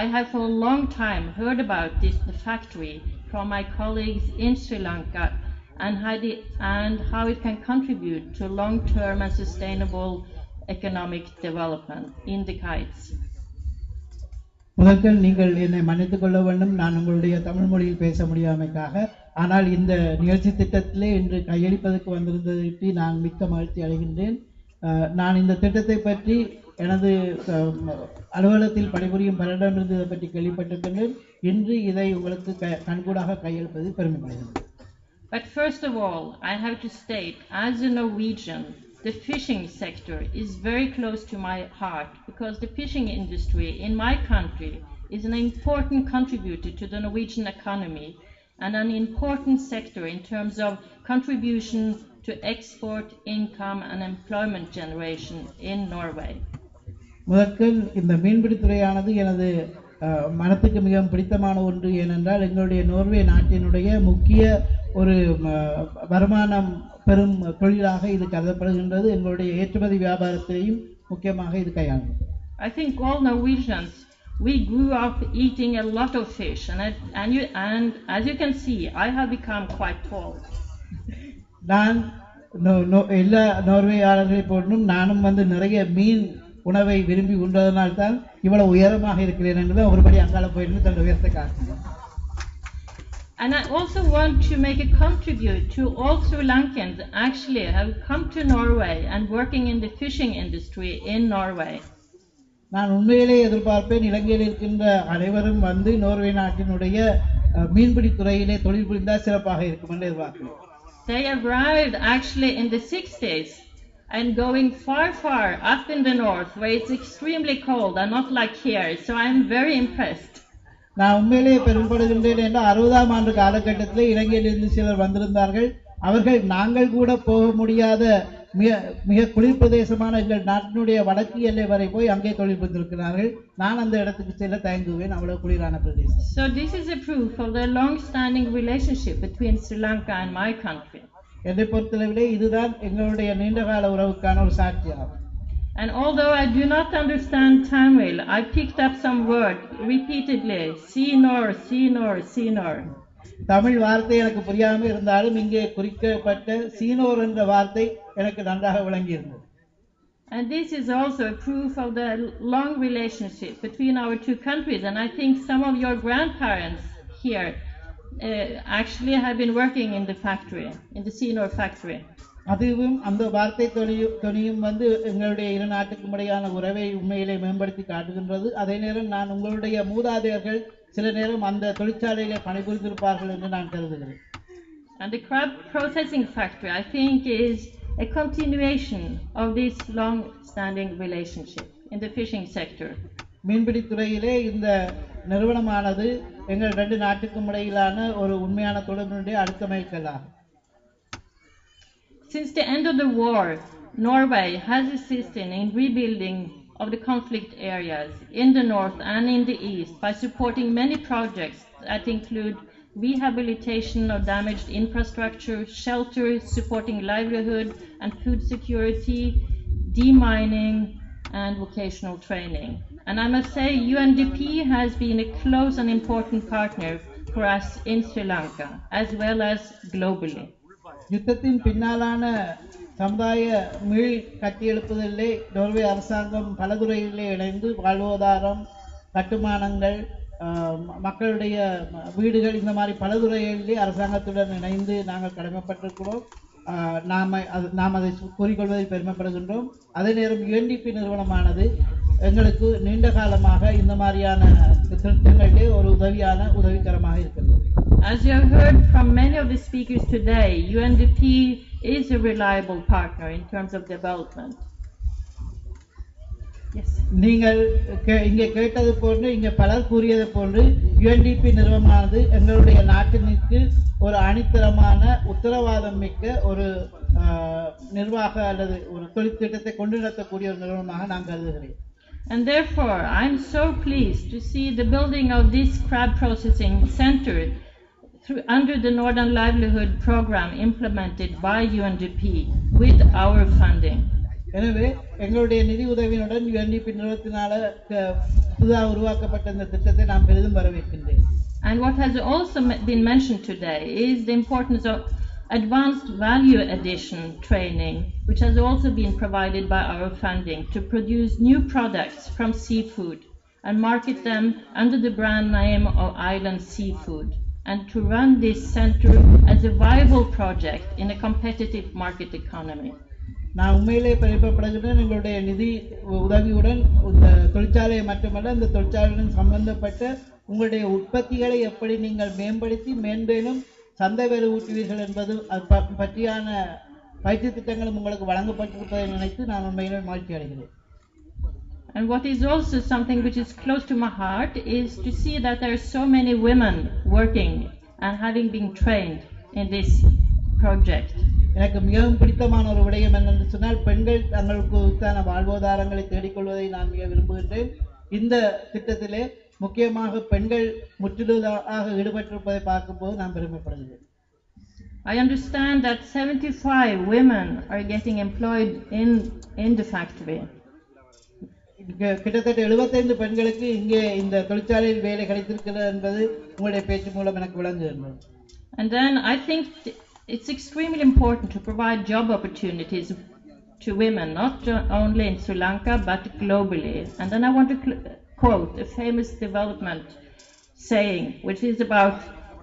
I have for a long time heard about the factory from my colleagues in Sri Lanka and how it can contribute to long-term and sustainable economic development in the Kites. முதல்கள் நீங்கள் என்னை மன்னித்துக் கொள்ள வேண்டும், நான் உங்களுடைய தமிழ் மொழியில் பேச முடியாமைக்காக. ஆனால் இந்த நிகழ்ச்சி திட்டத்திலே இன்று கையளிப்பதற்கு வந்திருந்ததை நான் மிக்க மகிழ்ச்சி அடைகின்றேன். நான் இந்த திட்டத்தை பற்றி எனது அலுவலகத்தில் பணிபுரியும் பலரிடமிருந்து இதை பற்றி கேள்விப்பட்டிருக்கின்றேன். இன்று இதை உங்களுக்கு கண்கூடாக கையளிப்பது பெருமைப்படுகிறது. But first of all, I have to state, as a Norwegian, the fishing sector is very close to my heart because the fishing industry in my country is an important contributor to the Norwegian economy and an important sector in terms of contribution to export, income and employment generation in Norway. முதற்கல் இந்த மீன்பிடித்துறையானது எனது மனத்துக்கு மிகவும் பிடித்தமான ஒன்று. ஏனென்றால் எங்களுடைய Norway நாட்டினுடைய முக்கிய ஒரு வருமானம் பெரும் தொழிலாக இது கருதப்படுகின்றது. எங்களுடைய ஏற்றுமதி வியாபாரத்தையும் முக்கியமாக இது கையாளுகிறது. I think all Norwegians, we grew up eating a lot of fish and as you can see, I have become quite tall. நான் எல்லா நோர்வேயாளர்களை போன்றும் நானும் நிறைய மீன் உணவை விரும்பி உண்டதனால்தான் இவ்வளவு உயரமாக இருக்கிறேன் என்று ஒருபடி அங்கால போயிருந்து தன்னுடைய உயரத்தை காட்டுகிறேன். And I also want to make a contribute to all Sri Lankans actually have come to Norway and working in the fishing industry in Norway. நான் உண்மையிலே எதிர்பார்ப்பேன் இலங்கையில் இருக்கின்ற அனைவரும் நோர்வே நாட்டினுடைய மீன்பிடி துறையிலே தொழில் புரிந்தால் சிறப்பாக இருக்கும் என்று எதிர்பார்க்கிறேன். They arrived actually in the 60s and going far up in the north where it's extremely cold and not like here, so I'm very impressed. நான் உண்மையிலேயே பெருமைப்படுகின்றேன் என்ற 60ஆம் ஆண்டு காலகட்டத்தில் இலங்கையிலிருந்து சிலர் வந்திருந்தார்கள். அவர்கள் நாங்கள் கூட போக முடியாத மிக குளிர் பிரதேசமான எங்கள் நாட்டினுடைய வடக்கு எல்லை வரை போய் அங்கே தொழில் புரிந்திருக்கிறார்கள். நான் அந்த இடத்துக்கு செல்ல தயங்குவேன், அவ்வளவு குளிரான பிரதேசம். So this is a proof of the long-standing relationship between Sri Lanka and my country. என்னை பொறுத்தளவிலே இதுதான் எங்களுடைய நீண்டகால உறவுக்கான ஒரு சாட்சியாகும். And although I do not understand Tamil, I picked up some word repeatedly. Seenor. Tamil வார்த்தை எனக்கு புரியாம இருந்தாலும் இங்கே குறிக்கப்பட்ட சீனோர் என்ற வார்த்தை எனக்கு நன்றாக விளங்கி இருந்தது. And this is also a proof of the long relationship between our two countries. And I think some of your grandparents here actually have been working in the factory, in the Seenor factory. அதுவும் அந்த வார்த்தை தொனியும் எங்களுடைய இரு நாட்டுக்கும் இடையான உறவை உண்மையிலே மேம்படுத்தி காட்டுகின்றது. அதே நேரம் நான் உங்களுடைய மூதாதையர்கள் சில நேரம் அந்த தொழிற்சாலையிலே பணிபுரிந்திருப்பார்கள் என்று நான் கருதுகிறேன். And the crab processing factory, I think, is a continuation of this long-standing relationship in the fishing sector. மீன்பிடி துறையிலே இந்த நிறுவனமானது எங்கள் ரெண்டு நாட்டுக்கும் இடையிலான ஒரு உண்மையான தொடர்புடைய அடுத்த மைல்கல்லாகும். Since the end of the war, Norway has assisted in rebuilding of the conflict areas in the north and in the east by supporting many projects that include rehabilitation of damaged infrastructure, shelter, supporting livelihood and food security, demining and vocational training. And I must say UNDP has been a close and important partner for us in Sri Lanka as well as globally. யுத்தத்தின் பின்னாலான சமுதாய மீள் கட்டியெழுப்புதலே Norway அரசாங்கம் பல துறைகளிலே இணைந்து வாழ்வாதாரம், கட்டுமானங்கள், மக்களுடைய வீடுகள், இந்த மாதிரி பல துறைகளிலே அரசாங்கத்துடன் இணைந்து நாங்கள் கடமைப்பட்டிருக்கிறோம். நாம் அதை கூறிக்கொள்வதில் பெருமைப்படுகின்றோம். அதே நேரம் UNDP நிறுவனமானது எங்களுக்கு நீண்ட காலமாக இந்த மாதிரியான திட்டங்களிலே ஒரு உதவிகரமாக இருக்கிறது. As you have heard from many of the speakers today, UNDP is a reliable partner in terms of development. Yes. நீங்கள் இங்கே கேட்டது போன்று, இங்கே பலர் கூறியது போன்று, UNDP நிறுவனமானது எங்களுடைய நாட்டிற்கு ஒரு அணித்தரமான உத்தரவாதம் மிக்க ஒரு நிர்வாக அல்லது ஒரு தொழில் திட்டத்தை கொண்டு நடத்தக்கூடிய ஒரு நிறுவனமாக நான் கருதுகிறேன். And therefore, I'm so pleased to see the building of this crab processing center under the Northern Livelihood Program implemented by UNDP with our funding. எனவே எங்களுடைய நிதி உதவியுடன் UNDP நிறுவனத்தினால புதிதாக உருவாக்கப்பட்ட இந்த திட்டத்தை நான் பெரிதும் வரவேற்கின்றேன். And what has also been mentioned today is the importance of advanced value addition training, which has also been provided by our funding to produce new products from seafood and market them under the brand name of Island Seafood, and to run this center as a viable project in a competitive market economy. நான் உண்மையிலே பெருமைப்படுகிறேன். எங்களுடைய நிதி உதவியுடன் இந்த தொழிற்சாலையை மட்டுமல்ல, இந்த தொழிற்சாலையுடன் சம்பந்தப்பட்ட உங்களுடைய உற்பத்திகளை எப்படி நீங்கள் மேம்படுத்தி மேம்பேனும் சந்தை வேலை ஊட்டுவீர்கள் என்பது பற்றியான பயிற்சி திட்டங்களும் உங்களுக்கு வழங்கப்பட்டிருப்பதை நினைத்து நான் உண்மையிலே மகிழ்ச்சி அடைகிறேன். And what is also something which is close to my heart is to see that there are so many women working and having been trained in this project. எனக்கு மிகவும் பிடித்தமான ஒரு விடயம் என்னென்று சொன்னால், பெண்கள் தங்களுக்கு வாழ்வாதாரங்களை தேடிக்கொள்வதை நான் மிக விரும்புகின்றேன். இந்த திட்டத்திலே முக்கியமாக பெண்கள் முற்றிலுமாக ஈடுபட்டிருப்பதை பார்க்கும்போது நான் பெருமைப்படுகிறேன். I understand that 75 women are getting employed in the factory. கிட்டத்தட்ட 75 பெண்களுக்கு இங்கே இந்த தொழிற்சாலையில் வேலை கிடைத்திருக்கிறது என்பது உங்களுடைய பேச்சு மூலம் எனக்கு விளங்குகிறது. And then I think it's extremely important to provide job opportunities to women, not only in Sri Lanka but globally. And then I want to quote a famous development saying, which is about,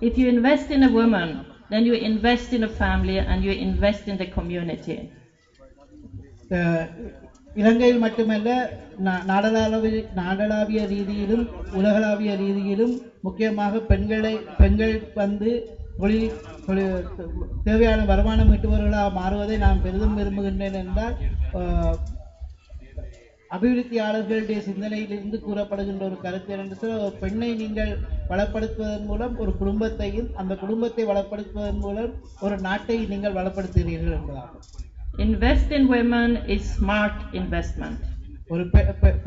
if you invest in a woman, then you invest in a family and you invest in the community. இலங்கையில் மட்டுமல்ல, நாடளாவிய ரீதியிலும் உலகளாவிய ரீதியிலும் முக்கியமாக பெண்கள் வந்து தேவையான வருமானம் ஈட்டுபவர்களாக மாறுவதை நான் பெரிதும் விரும்புகின்றேன். என்றால் அபிவிருத்தியாளர்களுடைய சிந்தனையிலிருந்து கூறப்படுகின்ற ஒரு கருத்து என்று சொல்ல, ஒரு பெண்ணை நீங்கள் வளப்படுத்துவதன் மூலம் ஒரு குடும்பத்தையும், அந்த குடும்பத்தை வளப்படுத்துவதன் மூலம் ஒரு நாட்டை நீங்கள் வளப்படுத்துகிறீர்கள் என்பதாகும். Invest in women is smart investment. ஒரு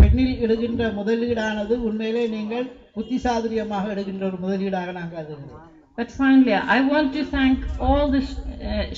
பெண்ணில் எடுக்கின்ற முதலீடானது உண்மையிலே நீங்கள் புத்திசாதுரியமாக எடுக்கின்ற ஒரு முதலீடாக நாங்கள் கருதுகிறோம். But finally, I want to thank all the